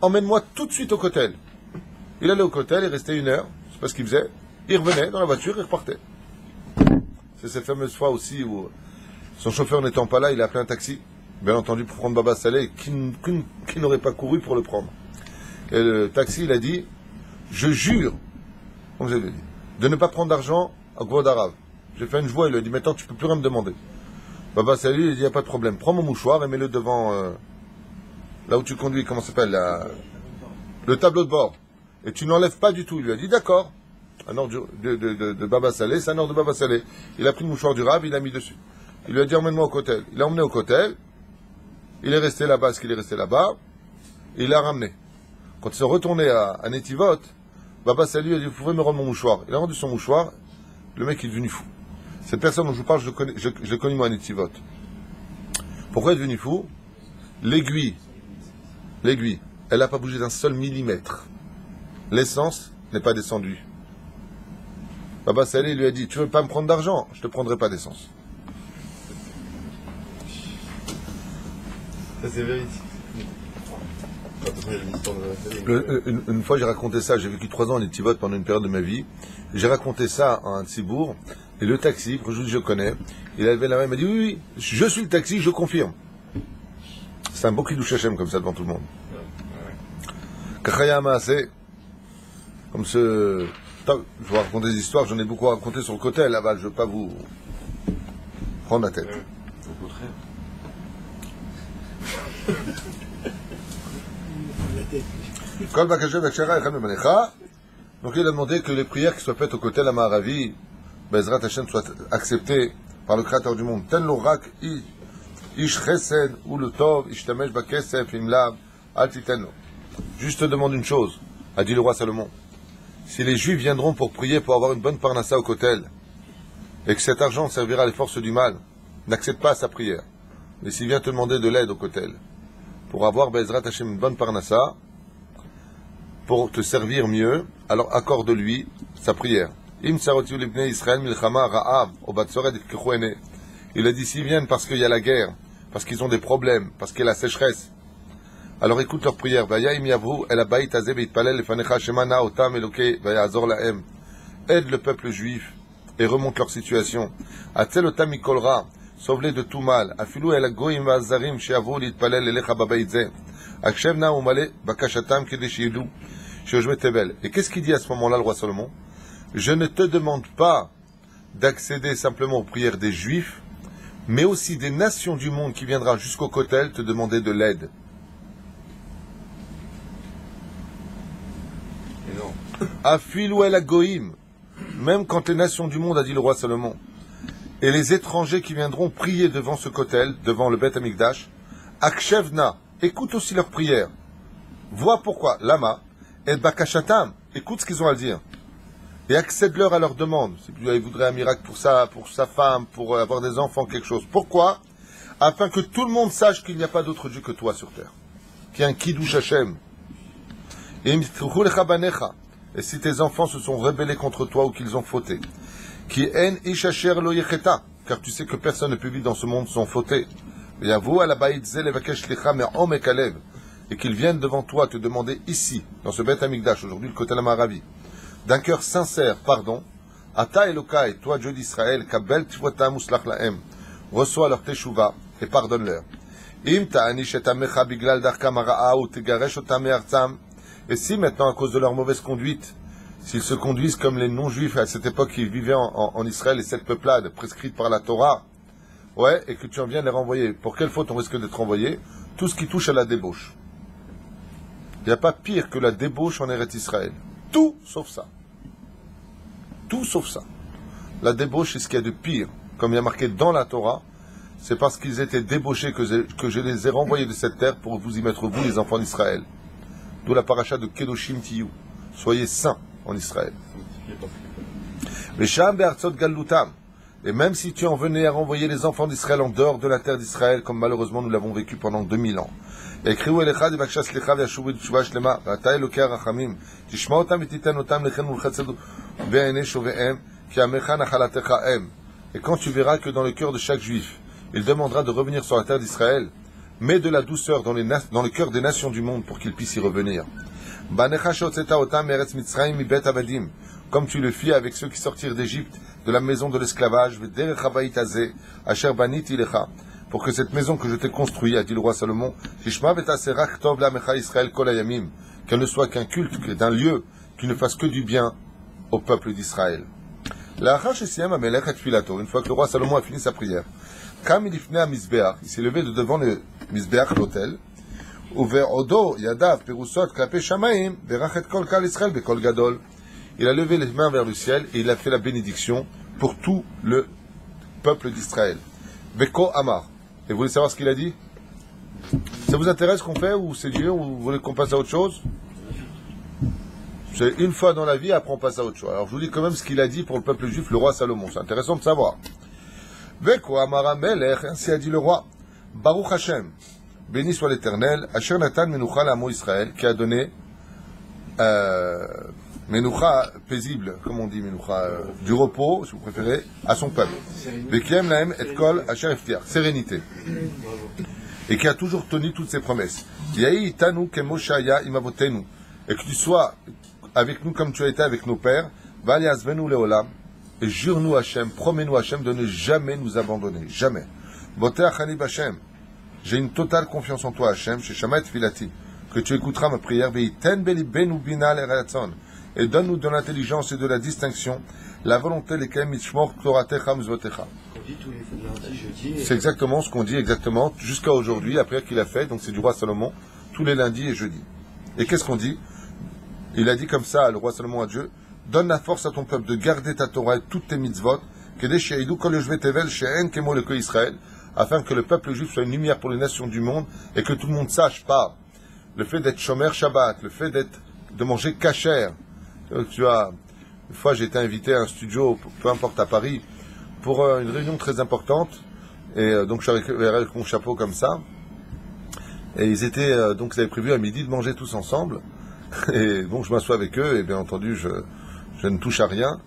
Speaker 1: emmène-moi tout de suite au Kotel. Il allait au Kotel, il restait 1 heure, je sais pas ce qu'il faisait, il revenait dans la voiture, il repartait. C'est cette fameuse fois aussi où son chauffeur n'étant pas là, il a appelé un taxi, bien entendu pour prendre Baba Saleh, qui n'aurait pas couru pour le prendre. Et le taxi, il a dit, je jure, comme je l'ai dit, de ne pas prendre d'argent à Gvod Arav. J'ai fait une joie, il lui a dit, maintenant tu peux plus rien me demander. Baba Saleh, il a dit, il n'y a pas de problème, prends mon mouchoir et mets-le devant, là où tu conduis, comment ça s'appelle, le tableau de bord. Et tu n'enlèves pas du tout. Il lui a dit, d'accord. Un ordre de Baba Saleh, c'est un ordre de Baba Saleh. Il a pris le mouchoir du Rav, il l'a mis dessus. Il lui a dit, emmène-moi au Kotel. Il l'a emmené au Kotel. Il est resté là-bas, ce qu'il est resté là-bas. Et il l'a ramené. Quand ils sont retournés à Netivot, Baba Saleh lui a dit, vous pouvez me rendre mon mouchoir. Il a rendu son mouchoir. Le mec est devenu fou. Cette personne dont je vous parle, je l'ai connu moi à Netivot. Pourquoi est devenu fou? L'aiguille, elle n'a pas bougé d'un seul millimètre. L'essence n'est pas descendue. Baba Saleh lui a dit, tu veux pas me prendre d'argent? Je te prendrai pas d'essence.
Speaker 5: Ça c'est véridique.
Speaker 1: Une fois j'ai raconté ça, j'ai vécu 3 ans en Netivot pendant une période de ma vie. J'ai raconté ça à un Tzibour, et le taxi, quand je vous dis je connais, il a levé la main, il m'a dit oui, je suis le taxi, je confirme. C'est un beau kiddush Hashem comme ça devant tout le monde. Kachaya Maaseh, comme ce... Je vais raconter des histoires, j'en ai beaucoup à raconter sur le côté, là-bas, je ne veux pas vous prendre la tête.
Speaker 5: Au contraire.
Speaker 1: Donc il a demandé que les prières qui soient faites au côté de la Maharavi, Bezrat Hashem, soient acceptées par le Créateur du monde. Ten l'orak, ish chesed, ou le tov, ish tamesh bakesef, imlav, al titeno. Juste demande une chose, a dit le roi Salomon. Si les Juifs viendront pour prier, pour avoir une bonne parnassa au Kotel, et que cet argent servira à les forces du mal, n'accepte pas sa prière. Mais s'il vient te demander de l'aide au Kotel, pour avoir Bezrat Hashem une bonne parnassa, pour te servir mieux, alors accorde-lui sa prière. Il a dit, s'ils viennent parce qu'il y a la guerre, parce qu'ils ont des problèmes, parce qu'il y a la sécheresse, alors écoute leur prière. Aide le peuple juif et remonte leur situation. Sauve-les de tout mal. Et qu'est-ce qu'il dit à ce moment-là, le roi Salomon? Je ne te demande pas d'accéder simplement aux prières des Juifs, mais aussi des nations du monde qui viendra jusqu'au Kotel te demander de l'aide. Afilou el agoïm, même quand les nations du monde, a dit le roi Salomon, et les étrangers qui viendront prier devant ce Kotel, devant le Beth Amikdash, Akshevna, écoute aussi leurs prières. Vois pourquoi, Lama, et Bakashatam, écoute ce qu'ils ont à dire. Et accède-leur à leur demande. Si ils voudraient un miracle pour ça, pour sa femme, pour avoir des enfants, quelque chose. Pourquoi? Afin que tout le monde sache qu'il n'y a pas d'autre Dieu que toi sur terre. Qu'il y a un Kiddush Hashem. Et si tes enfants se sont rebellés contre toi ou qu'ils ont fauté. Qui en ishacher lo yecheta, car tu sais que personne ne peut vivre dans ce monde sans fauter. Et qu'ils viennent devant toi te demander ici, dans ce Beth Amikdash, aujourd'hui le Kotel Amaravi, d'un cœur sincère, pardon. Ata Elokai, toi Dieu d'Israël, kabel tivotam uslach lahem, reçois leur teshuva et pardonne-leur. Et si maintenant, à cause de leur mauvaise conduite, s'ils se conduisent comme les non-juifs à cette époque qui vivaient en Israël et cette peuplade prescrite par la Torah, ouais, et que tu en viens de les renvoyer, pour quelle faute on risque d'être renvoyé? Tout ce qui touche à la débauche. Il n'y a pas pire que la débauche en Eretz Israël. Tout sauf ça. Tout sauf ça. La débauche, c'est ce qu'il y a de pire. Comme il y a marqué dans la Torah, c'est parce qu'ils étaient débauchés que je les ai renvoyés de cette terre pour vous y mettre, vous, les enfants d'Israël. D'où la paracha de Kedoshim Tiyu. Soyez saints en Israël. Et même si tu en venais à renvoyer les enfants d'Israël en dehors de la terre d'Israël, comme malheureusement nous l'avons vécu pendant 2000 ans, et quand tu verras que dans le cœur de chaque juif, il demandera de revenir sur la terre d'Israël, mets de la douceur dans le cœur des nations du monde pour qu'ils puissent y revenir. Comme tu le fis avec ceux qui sortirent d'Égypte, de la maison de l'esclavage, pour que cette maison que je t'ai construite, a dit le roi Salomon, qu'elle ne soit qu'un culte, d'un lieu, qui ne fasse que du bien au peuple d'Israël. Une fois que le roi Salomon a fini sa prière, il s'est levé de devant le Mizbeach, l'autel, il a levé les mains vers le ciel et il a fait la bénédiction pour tout le peuple d'Israël. Beko Amar. Et vous voulez savoir ce qu'il a dit? Ça vous intéresse qu'on fait ou c'est dur ou vous voulez qu'on passe à autre chose? C'est une fois dans la vie, après on passe à autre chose. Alors je vous dis quand même ce qu'il a dit pour le peuple juif, le roi Salomon. C'est intéressant de savoir. Beko Amar Amelech, ainsi a dit le roi. Baruch Hashem, béni soit l'Éternel, Asher Natan Menucha l'Amo Israël, qui a donné Menucha paisible, comme on dit Menucha, du repos, si vous préférez, à son peuple. Vekiem Lahem et Kol Asher Eftiar, sérénité. Et qui a toujours tenu toutes ses promesses. Yahi Tanu Kemoshaya Imavotenu, et que tu sois avec nous comme tu as été avec nos pères, Val Yazvenu Leolam, et jure-nous Hachem, promets-nous Hachem de ne jamais nous abandonner, jamais. Boter Chanib Hachem, j'ai une totale confiance en toi Hachem, chez Shamat Filati, que tu écouteras ma prière, Veiten Belibenu Binal Eratzon, et donne-nous de l'intelligence et de la distinction, la volonté lesquelles Mitshmor Toratecha Mizvotecha. C'est exactement ce qu'on dit exactement jusqu'à aujourd'hui, la prière qu'il a faite, donc c'est du roi Salomon, tous les lundis et jeudis. Et qu'est-ce qu'on dit? Il a dit comme ça, le roi Salomon à Dieu, donne la force à ton peuple de garder ta Torah et toutes tes mitzvot, afin que le peuple juif soit une lumière pour les nations du monde et que tout le monde sache par le fait d'être shomer Shabbat, le fait de manger kasher. Tu vois, une fois j'ai été invité à un studio, peu importe à Paris, pour une réunion très importante, et donc je suis arrivé avec mon chapeau comme ça, et ils étaient, donc ils avaient prévu à midi de manger tous ensemble, et donc je m'assois avec eux, et bien entendu je ne touche à rien,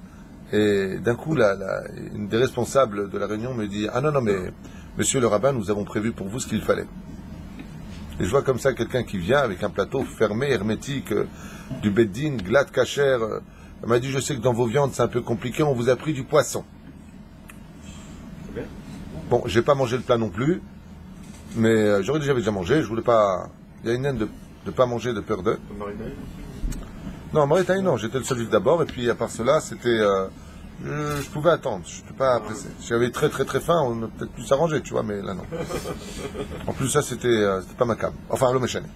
Speaker 1: et d'un coup une des responsables de la réunion me dit « Ah non, mais monsieur le rabbin, nous avons prévu pour vous ce qu'il fallait ». Et je vois comme ça quelqu'un qui vient avec un plateau fermé, hermétique, du beddin, glad kasher. Elle m'a dit, je sais que dans vos viandes c'est un peu compliqué, on vous a pris du poisson. Bon, j'ai pas mangé le plat non plus, mais j'avais déjà mangé, je voulais pas... Il y a une haine de ne pas manger de peur d'eux. Non, Maritaï non, j'étais le seul juif d'abord, et puis à part cela, c'était... je pouvais attendre, je ne peux pas presser. Si j'avais très faim, on aurait peut-être pu s'arranger, tu vois, mais là non. En plus, ça c'était pas ma cam. Enfin, l'homme échané.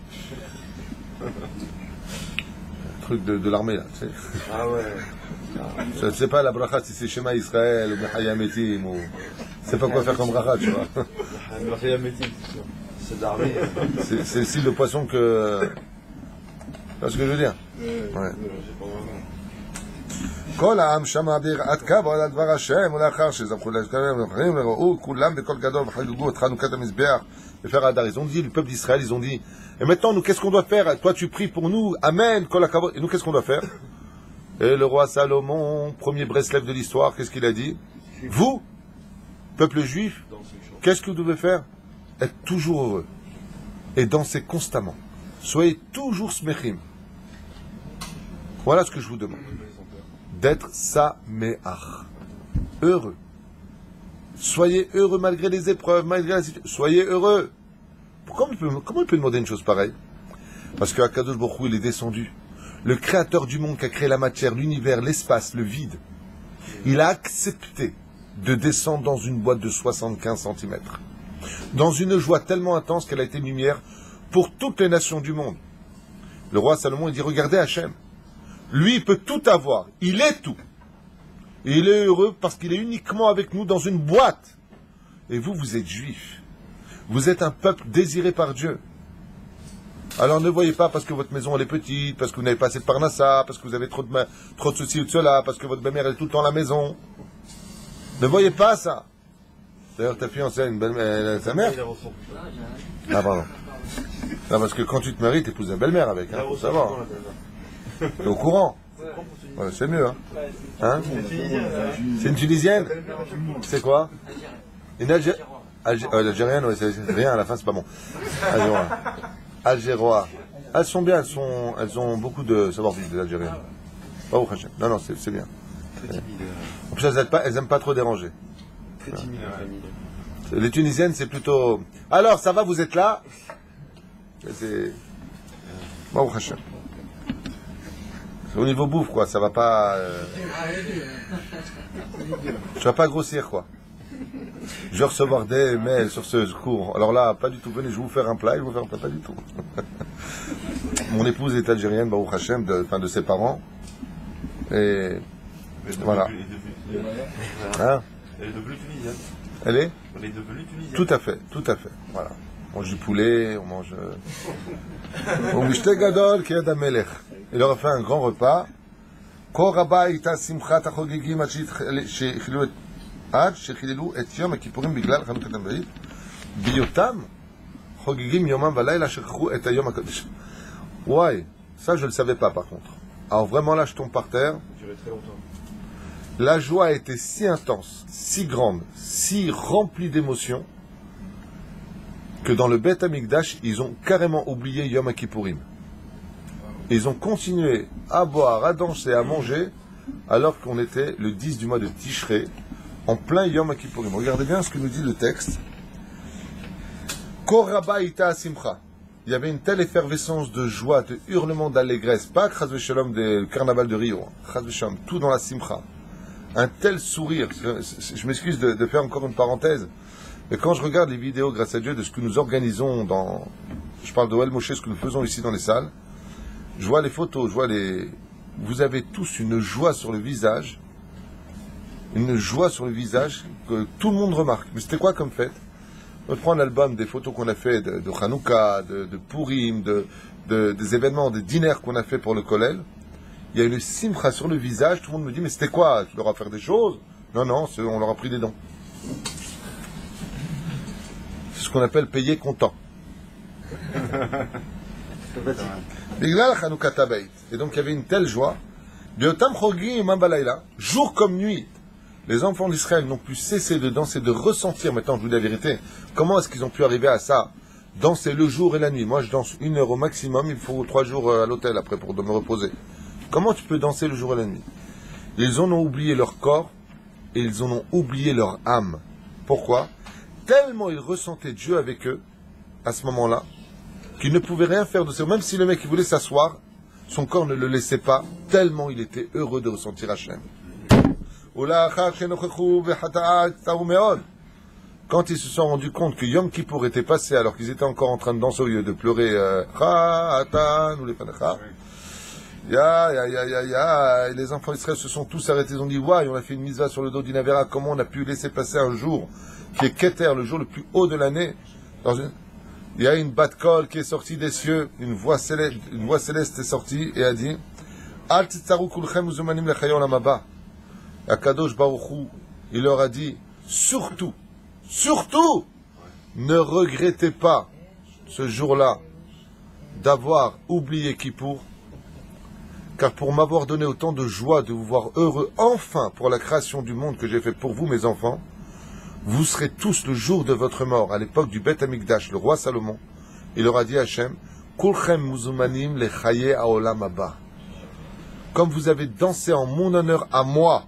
Speaker 1: Truc de l'armée là, tu sais.
Speaker 5: Ah ouais.
Speaker 1: Je ne sais pas la bracha si c'est Shema Israël ou Mechayametim ou. Je sais pas quoi faire comme bracha, tu vois.
Speaker 5: Mechayametim, c'est de l'armée.
Speaker 1: C'est le style de poisson que. Tu vois ce que je veux dire? Ouais. כל העם שמע ביראת כבוד על דבר השם ולאחר שזבחו להשתמם ולאחרים וראו כולם בקול גדול וחגגו את חנוכת המזבח בפר האדר. Ils ont dit, le peuple d'Israël, ils ont dit, et maintenant nous qu'est-ce qu'on doit faire? Toi tu pries pour nous, amen, kol hakavod. Et nous qu'est-ce qu'on doit faire? Et le roi Salomon, premier Breslev de l'histoire, qu'est-ce qu'il a dit? Vous, peuple juif, qu'est-ce que vous devez faire? Être toujours heureux et danser constamment. Soyez toujours smechim. Voilà ce que je vous demande. D'être sameach, heureux. Soyez heureux malgré les épreuves, malgré la situation. Soyez heureux. comment il peut demander une chose pareille? Parce que Akadosh Baruch Hu, il est descendu. Le créateur du monde qui a créé la matière, l'univers, l'espace, le vide, il a accepté de descendre dans une boîte de 75 cm. Dans une joie tellement intense qu'elle a été lumière pour toutes les nations du monde. Le roi Salomon, il dit, regardez Hachem. Lui, il peut tout avoir. Il est tout. Et il est heureux parce qu'il est uniquement avec nous dans une boîte. Et vous, vous êtes juifs. Vous êtes un peuple désiré par Dieu. Alors ne voyez pas parce que votre maison elle est petite, parce que vous n'avez pas assez de parnassa, parce que vous avez trop de ceci ou de cela, parce que votre belle-mère est tout le temps à la maison. Ne voyez pas ça. D'ailleurs, ta fiancée a une belle-mère, sa mère. Ah pardon. Non, parce que quand tu te maries, tu épouses la belle-mère avec, hein, faut savoir. T'es au courant. Ouais, c'est mieux, hein. C'est une Tunisienne. C'est quoi? Une Algérienne, ouais, c'est rien, à la fin c'est pas bon. Algérois. Elles sont bien, elles ont beaucoup de savoir-vivre, les Algériennes. Pas au Hachem. Non, c'est bien. En plus, elles aiment pas trop déranger.
Speaker 5: Très timide, la famille.
Speaker 1: Les Tunisiennes, c'est plutôt... Alors, ça va, vous êtes là? C'est... Pas au Hachem. C'est au niveau bouffe, quoi, ça va pas... Je vais pas grossir, quoi. Je vais recevoir des mails sur ce cours. Alors là, pas du tout. Venez, je vais vous faire un plat, pas du tout. Mon épouse est algérienne, Baruch Hashem, de ses parents. Et voilà. Hein?
Speaker 3: Elle est devenue tunisienne.
Speaker 1: Elle est?
Speaker 3: Elle est devenue tunisienne.
Speaker 1: Tout à fait. Voilà. On mange du poulet, on mange... On mishte gadol ki yad hamelech. Il leur a fait un grand repas. Ko rabba ita simchat hachogigim shechilu et עד שחיללו את יום הכיפורים בגלל חנוכת המלאכת בהיותם חוגגים יומם ולילה שכחו את היום הקדוש. Ouais, ça je ne le savais pas par contre. Alors vraiment là je tombe par terre. La joie a été si intense, si grande, si remplie d'émotions que dans le Beth Amikdash ils ont carrément oublié Yom Kippourim. Ils ont continué à boire, à danser, à manger alors qu'on était le 10 du mois de Tishrei, en plein Yom Kippourim. Regardez bien ce que nous dit le texte. Koraba ita simcha. Il y avait une telle effervescence de joie, de hurlements d'allégresse, pas Chaz v'Shalom du carnaval de Rio, Chaz v'Shalom, tout dans la simcha. Un tel sourire. Je m'excuse de faire encore une parenthèse, mais quand je regarde les vidéos, grâce à Dieu, de ce que nous organisons dans... Je parle de Oel Moshe, ce que nous faisons ici dans les salles, je vois les photos, vous avez tous une joie sur le visage, que tout le monde remarque. Mais c'était quoi comme fête? On prend l'album des photos qu'on a fait de Hanouka, de Purim, des événements, des dîners qu'on a fait pour le Kollel. Il y a une simcha sur le visage, tout le monde me dit, mais c'était quoi? Tu leur as fait des choses? Non, on leur a pris des dons. C'est ce qu'on appelle payer content. Et donc il y avait une telle joie. Jour comme nuit, les enfants d'Israël n'ont pu cesser de danser, de ressentir, maintenant je vous dis la vérité, comment est-ce qu'ils ont pu arriver à ça? Danser le jour et la nuit. Moi je danse 1 heure au maximum, il faut 3 jours à l'hôtel après pour me reposer. Comment tu peux danser le jour et la nuit? Ils en ont oublié leur corps et ils en ont oublié leur âme. Pourquoi? Tellement ils ressentaient Dieu avec eux, à ce moment-là, qu'ils ne pouvaient rien faire de ça. Même si le mec il voulait s'asseoir, son corps ne le laissait pas, tellement il était heureux de ressentir Hachem. Quand ils se sont rendus compte que Yom Kippour était passé alors qu'ils étaient encore en train de danser au lieu de pleurer les enfants d'Israël se sont tous arrêtés, ils ont dit on a fait une mitzvah sur le dos d'une Avera, comment on a pu laisser passer un jour qui est Keter, le jour le plus haut de l'année. Il y a une bat-kol qui est sortie des cieux, une voix céleste est sortie et a dit Al titzaru kulchem uzumanim lechayon amaba. Akadosh Baruch Hu, il leur a dit, surtout, ne regrettez pas ce jour-là d'avoir oublié Kippour, car pour m'avoir donné autant de joie de vous voir heureux enfin pour la création du monde que j'ai fait pour vous, mes enfants, vous serez tous le jour de votre mort. À l'époque du Beth Amikdash, le roi Salomon, il leur a dit à Hachem, Kulchem muzumanim lechaye haolam haba. Comme vous avez dansé en mon honneur à moi,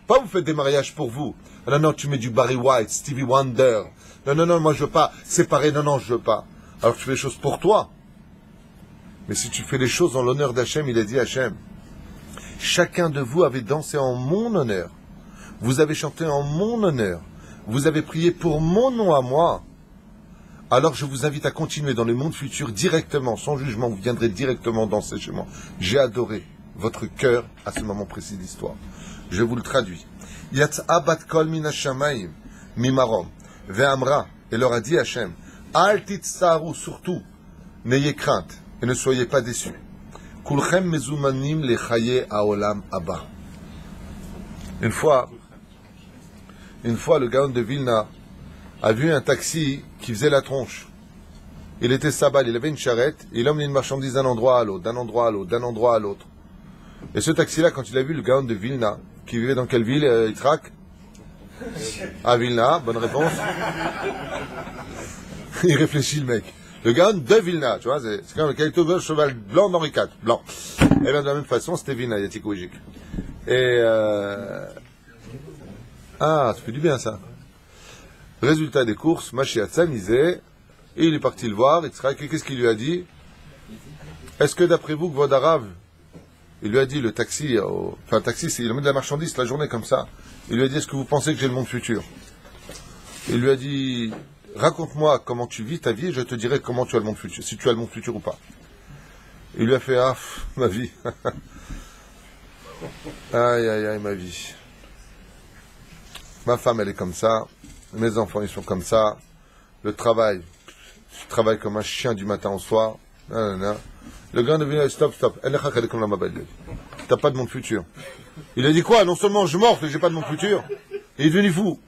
Speaker 1: pas vous faites des mariages pour vous. Non, tu mets du Barry White, Stevie Wonder. Non, moi je veux pas séparer. Non, je veux pas. alors tu fais les choses pour toi. Mais si tu fais les choses en l'honneur d'Hachem, il a dit Hachem, chacun de vous avait dansé en mon honneur. Vous avez chanté en mon honneur. Vous avez prié pour mon nom à moi. Alors je vous invite à continuer dans le monde futur directement, sans jugement. Vous viendrez directement danser chez moi. J'ai adoré votre cœur à ce moment précis de l'histoire. Je vous le traduis. Yatsa bat kol min hashamayim mimarom ve'amra, et leur a dit Hachem, al titsaru, surtout, n'ayez crainte et ne soyez pas déçus. Kulchem mezumanim lechaye haolam haba. Une fois, le Gaon de Vilna a vu un taxi qui faisait la tronche. Il était sabal, il avait une charrette, et il emmenait une marchandise d'un endroit à l'autre, d'un endroit à l'autre, d'un endroit à l'autre. Et ce taxi-là, quand il a vu le Gaon de Vilna, qui vivait dans quelle ville, Yitzhak? À Vilna, bonne réponse. Il réfléchit le mec. Le Gaon de Vilna, tu vois, c'est comme le qualité cheval blanc d'Henri IV, blanc. Et bien de la même façon, c'était Vilna, Yatik Oujik. Et ça fait du bien ça. Résultat des courses, Mashiach s'amusait, et il est parti le voir, qu'est-ce qu'il lui a dit? Est-ce que d'après vous, Kvod Arav, il lui a dit, le taxi, il met de la marchandise la journée comme ça, il lui a dit, est-ce que vous pensez que j'ai le monde futur? Il lui a dit, raconte-moi comment tu vis ta vie, et je te dirai comment tu as le monde futur, si tu as le monde futur ou pas. Il lui a fait, ma vie. Aïe, aïe, aïe, ma vie. Ma femme, elle est comme ça. Mes enfants, ils sont comme ça. Le travail, je travaille comme un chien du matin au soir. Le gars devient stop. T'as pas de monde futur. Il a dit quoi? Non seulement je morfle et j'ai pas de monde futur. Il est devenu fou.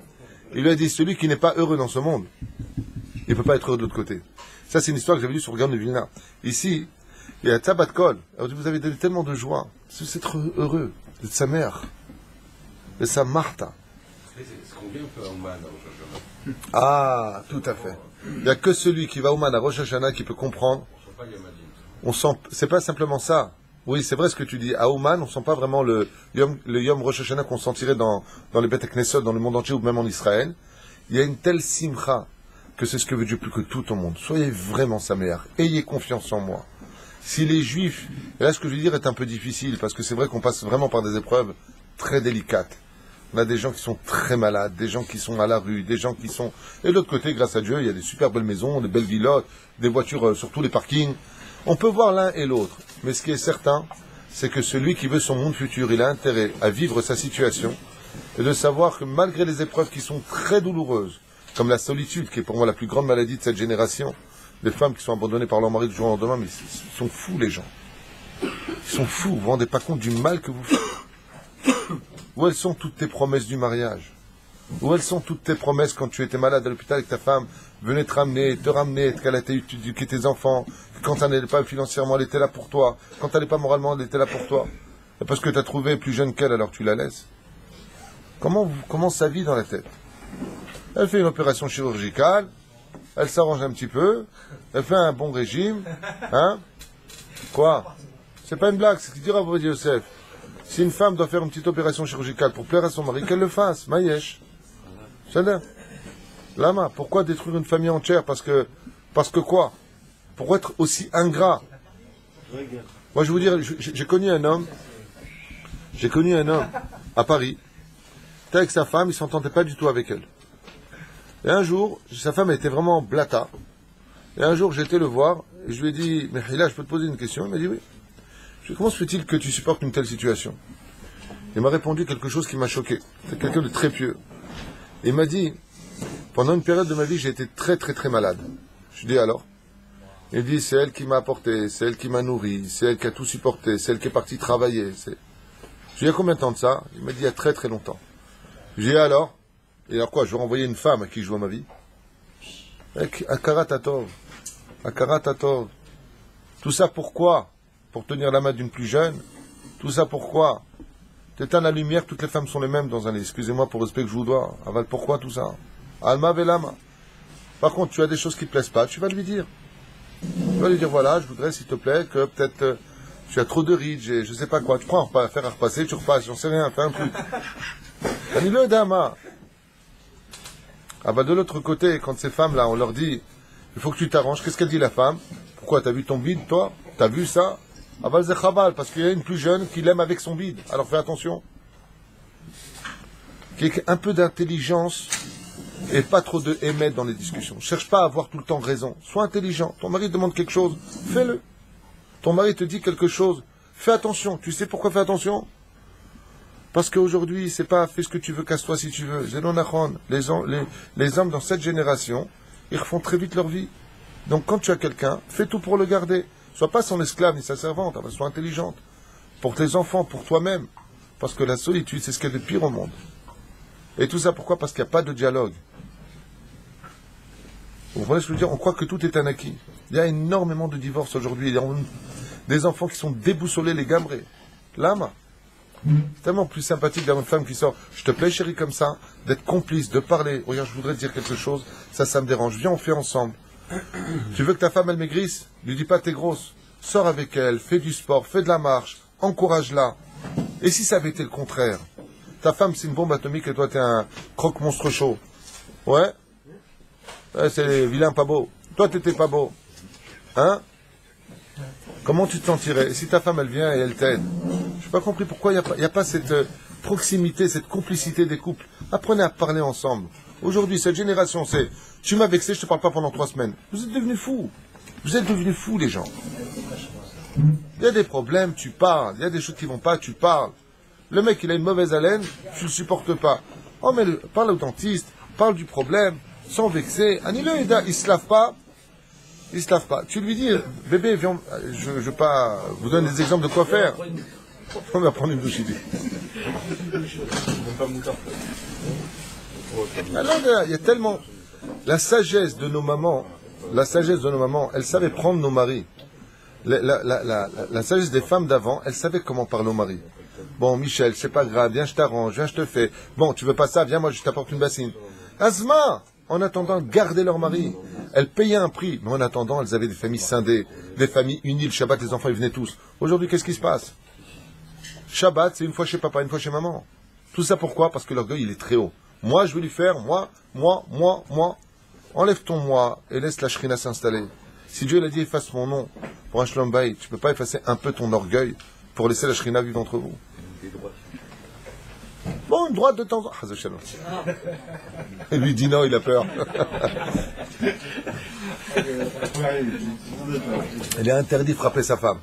Speaker 1: Il lui a dit, celui qui n'est pas heureux dans ce monde, il peut pas être heureux de l'autre côté. Ça, c'est une histoire que j'avais lue sur le Gaon de Vilna. Ici, il y a Tabat Kol. Vous avez donné tellement de joie. C'est être heureux de sa mère, de sa Martha.
Speaker 3: Est-ce qu'on vient un peu à Ouman, à Rosh Hashanah?
Speaker 1: Ah, tout à fait. Il n'y a que celui qui va au Man à Rosh Hashanah qui peut comprendre. On sent, c'est pas simplement ça. Oui, c'est vrai ce que tu dis. À Ouman, on sent pas vraiment le Yom Rosh Hashanah qu'on sentirait dans les Beth Knesset, dans le monde entier ou même en Israël. Il y a une telle simcha que c'est ce que veut Dieu plus que tout au monde. Soyez vraiment sa mère. Ayez confiance en moi. Si les Juifs, et là ce que je veux dire est un peu difficile, parce que c'est vrai qu'on passe vraiment par des épreuves très délicates. On a des gens qui sont très malades, des gens qui sont à la rue, des gens qui sont... Et de l'autre côté, grâce à Dieu, il y a des super belles maisons, des belles villottes, des voitures sur tous les parkings. On peut voir l'un et l'autre. Mais ce qui est certain, c'est que celui qui veut son monde futur, il a intérêt à vivre sa situation et de savoir que malgré les épreuves qui sont très douloureuses, comme la solitude, qui est pour moi la plus grande maladie de cette génération, des femmes qui sont abandonnées par leur mari du jour au lendemain, mais ils sont fous les gens. Ils sont fous, vous ne vous rendez pas compte du mal que vous faites. Où elles sont toutes tes promesses du mariage? Où elles sont toutes tes promesses quand tu étais malade à l'hôpital avec ta femme, venait te ramener, qu'elle a éduqué tes enfants, que quand elle n'allait pas financièrement, elle était là pour toi, quand elle n'allait pas moralement, elle était là pour toi. Et parce que tu as trouvé plus jeune qu'elle, alors tu la laisses. Comment ça vit dans la tête? Elle fait une opération chirurgicale, elle s'arrange un petit peu, elle fait un bon régime, hein? Quoi? C'est pas une blague, c'est ce qu'il dira Rabbi Yosef. Si une femme doit faire une petite opération chirurgicale pour plaire à son mari, qu'elle le fasse, maïesh. C'est-à-dire, lama, pourquoi détruire une famille entière? Parce que quoi? Pourquoi être aussi ingrat? Moi, je vais vous dire, j'ai connu un homme à Paris, il était avec sa femme, il ne s'entendait pas du tout avec elle. Et un jour, sa femme était vraiment blata. Et un jour, j'ai été le voir, et je lui ai dit, mais là, je peux te poser une question? Il m'a dit oui. Je lui ai dit, comment se fait-il que tu supportes une telle situation? Il m'a répondu quelque chose qui m'a choqué. C'est quelqu'un de très pieux. Il m'a dit, pendant une période de ma vie, j'ai été très très très malade. Je lui ai dit alors? Il dit, c'est elle qui m'a apporté, c'est elle qui m'a nourri, c'est elle qui a tout supporté, c'est elle qui est partie travailler. Je lui ai dit, il y a combien de temps de ça? Il m'a dit, il y a très très longtemps. Je lui ai dit, alors? Et alors quoi? Je vais renvoyer une femme à qui je dois ma vie? Akarat Atov. Tout ça pourquoi? Pour tenir la main d'une plus jeune? Tout ça pourquoi? T'éteins la lumière, toutes les femmes sont les mêmes dans un lit. Excusez-moi pour le respect que je vous dois. Aval, pourquoi tout ça? Alma velama. Par contre, tu as des choses qui ne te plaisent pas, tu vas lui dire. Tu vas lui dire, voilà, je voudrais, s'il te plaît, que peut-être tu as trop de rides, je sais pas quoi. Tu prends un fer à repasser, tu repasses, j'en sais rien, fais un truc. Dis-le, dama. Ah bah de l'autre côté, quand ces femmes-là, on leur dit, Il faut que tu t'arranges. Qu'est-ce qu'elle dit la femme? Pourquoi? T'as vu ton bide, toi? T'as vu ça? Aval Zechabal, parce qu'il y a une plus jeune qui l'aime avec son bide. Alors fais attention. Qu'il y ait un peu d'intelligence et pas trop de émettre dans les discussions. Cherche pas à avoir tout le temps raison. Sois intelligent. Ton mari te demande quelque chose, fais-le. Ton mari te dit quelque chose, fais attention. Tu sais pourquoi fais attention? Parce qu'aujourd'hui, c'est pas fais ce que tu veux, casse-toi si tu veux. Les hommes dans cette génération, ils refont très vite leur vie. Donc quand tu as quelqu'un, fais tout pour le garder. Sois pas son esclave ni sa servante, sois intelligente. Pour tes enfants, pour toi-même. Parce que la solitude, c'est ce qu'il y a de pire au monde. Et tout ça, pourquoi? Parce qu'il n'y a pas de dialogue. Vous comprenez ce que je veux dire? On croit que tout est un acquis. Il y a énormément de divorces aujourd'hui. Il y a des enfants qui sont déboussolés, les gambrés. L'âme. C'est tellement plus sympathique d'avoir une femme qui sort. Je te plais, chérie, comme ça, d'être complice, de parler. Regarde, je voudrais te dire quelque chose. Ça me dérange. Viens, on fait ensemble. Tu veux que ta femme, elle maigrisse? Lui dis pas t'es grosse. Sors avec elle, fais du sport, fais de la marche, encourage-la. Et si ça avait été le contraire? Ta femme, c'est une bombe atomique et toi, t'es un croque-monstre chaud. Ouais, c'est vilain, pas beau. Toi, t'étais pas beau. Hein? Comment tu te sentirais? Et si ta femme, elle vient et elle t'aide? Je n'ai pas compris pourquoi il n'y a pas cette proximité, cette complicité des couples. Apprenez à parler ensemble. Aujourd'hui, cette génération, c'est tu m'as vexé, je ne te parle pas pendant 3 semaines. Vous êtes devenus fous. Vous êtes devenus fous, les gens. Il y a des problèmes, tu parles. Il y a des choses qui ne vont pas, tu parles. Le mec, il a une mauvaise haleine, tu ne le supportes pas. Oh, mais parle au dentiste, parle du problème, sans vexer. Anile, il ne se lave pas. Il ne se lave pas. Tu lui dis, bébé, viens, je ne veux pas vous donner des exemples de quoi faire. On va prendre une douche, il dit. Alors, il y a tellement... La sagesse de nos mamans, elles savaient prendre nos maris. La sagesse des femmes d'avant, elles savaient comment parler aux maris. Bon, Michel, c'est pas grave, viens, je t'arrange, viens, je te fais. Bon, tu veux pas ça, viens, moi, je t'apporte une bassine. Asma, en attendant, garder leur mari. Elles payaient un prix, mais en attendant, elles avaient des familles scindées, des familles unies. Le Shabbat, les enfants, ils venaient tous. Aujourd'hui, qu'est-ce qui se passe? Shabbat, c'est une fois chez papa, une fois chez maman. Tout ça pourquoi? Parce que l'orgueil, il est très haut. Moi, je veux lui faire, moi. Enlève ton moi et laisse la shrina s'installer. Si Dieu l'a dit, efface mon nom pour un shalom bayit, tu ne peux pas effacer un peu ton orgueil pour laisser la shrina vivre entre vous. Bon, une droite de temps en temps. Et lui dit non, il a peur. Il est interdit de frapper sa femme.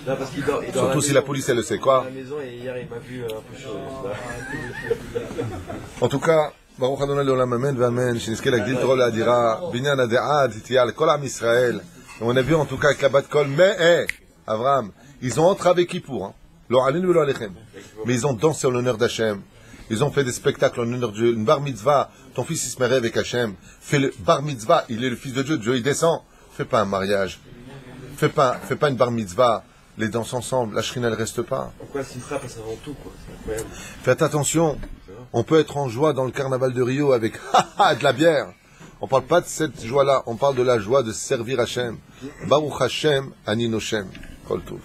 Speaker 5: Non, parce qu'il dort
Speaker 1: surtout si la police, elle le sait. Quoi?
Speaker 5: à la maison et hier, il m'a vu un peu chaud.
Speaker 1: En tout cas, Baruch Adonai Leolam Amen V'Amen, שנזכה להגדיל תורה לאדירה, בניין הדעת, תהיה לכל עם ישראל. On a vu en tout cas avec la bat kol, mais Abraham, ils ont entravé Kippour, hein. Lo alinu velo alechem. Mais ils ont dansé en l'honneur d'Hachem. Ils ont fait des spectacles en l'honneur de Dieu. Une bar mitzvah, ton fils il se marie avec Hachem. Fais le bar mitzvah, il est le fils de Dieu, Dieu il descend. Fais pas un mariage. Fais pas une bar mitzvah. Les danses ensemble, la shrina elle reste pas.
Speaker 5: Pourquoi simcha passe avant tout, quoi? C'est incroyable.
Speaker 1: Faites attention. On peut être en joie dans le carnaval de Rio avec de la bière. On parle pas de cette joie-là. On parle de la joie de servir Hachem. Baruch Hashem, Ani Noshem. Kol Tov.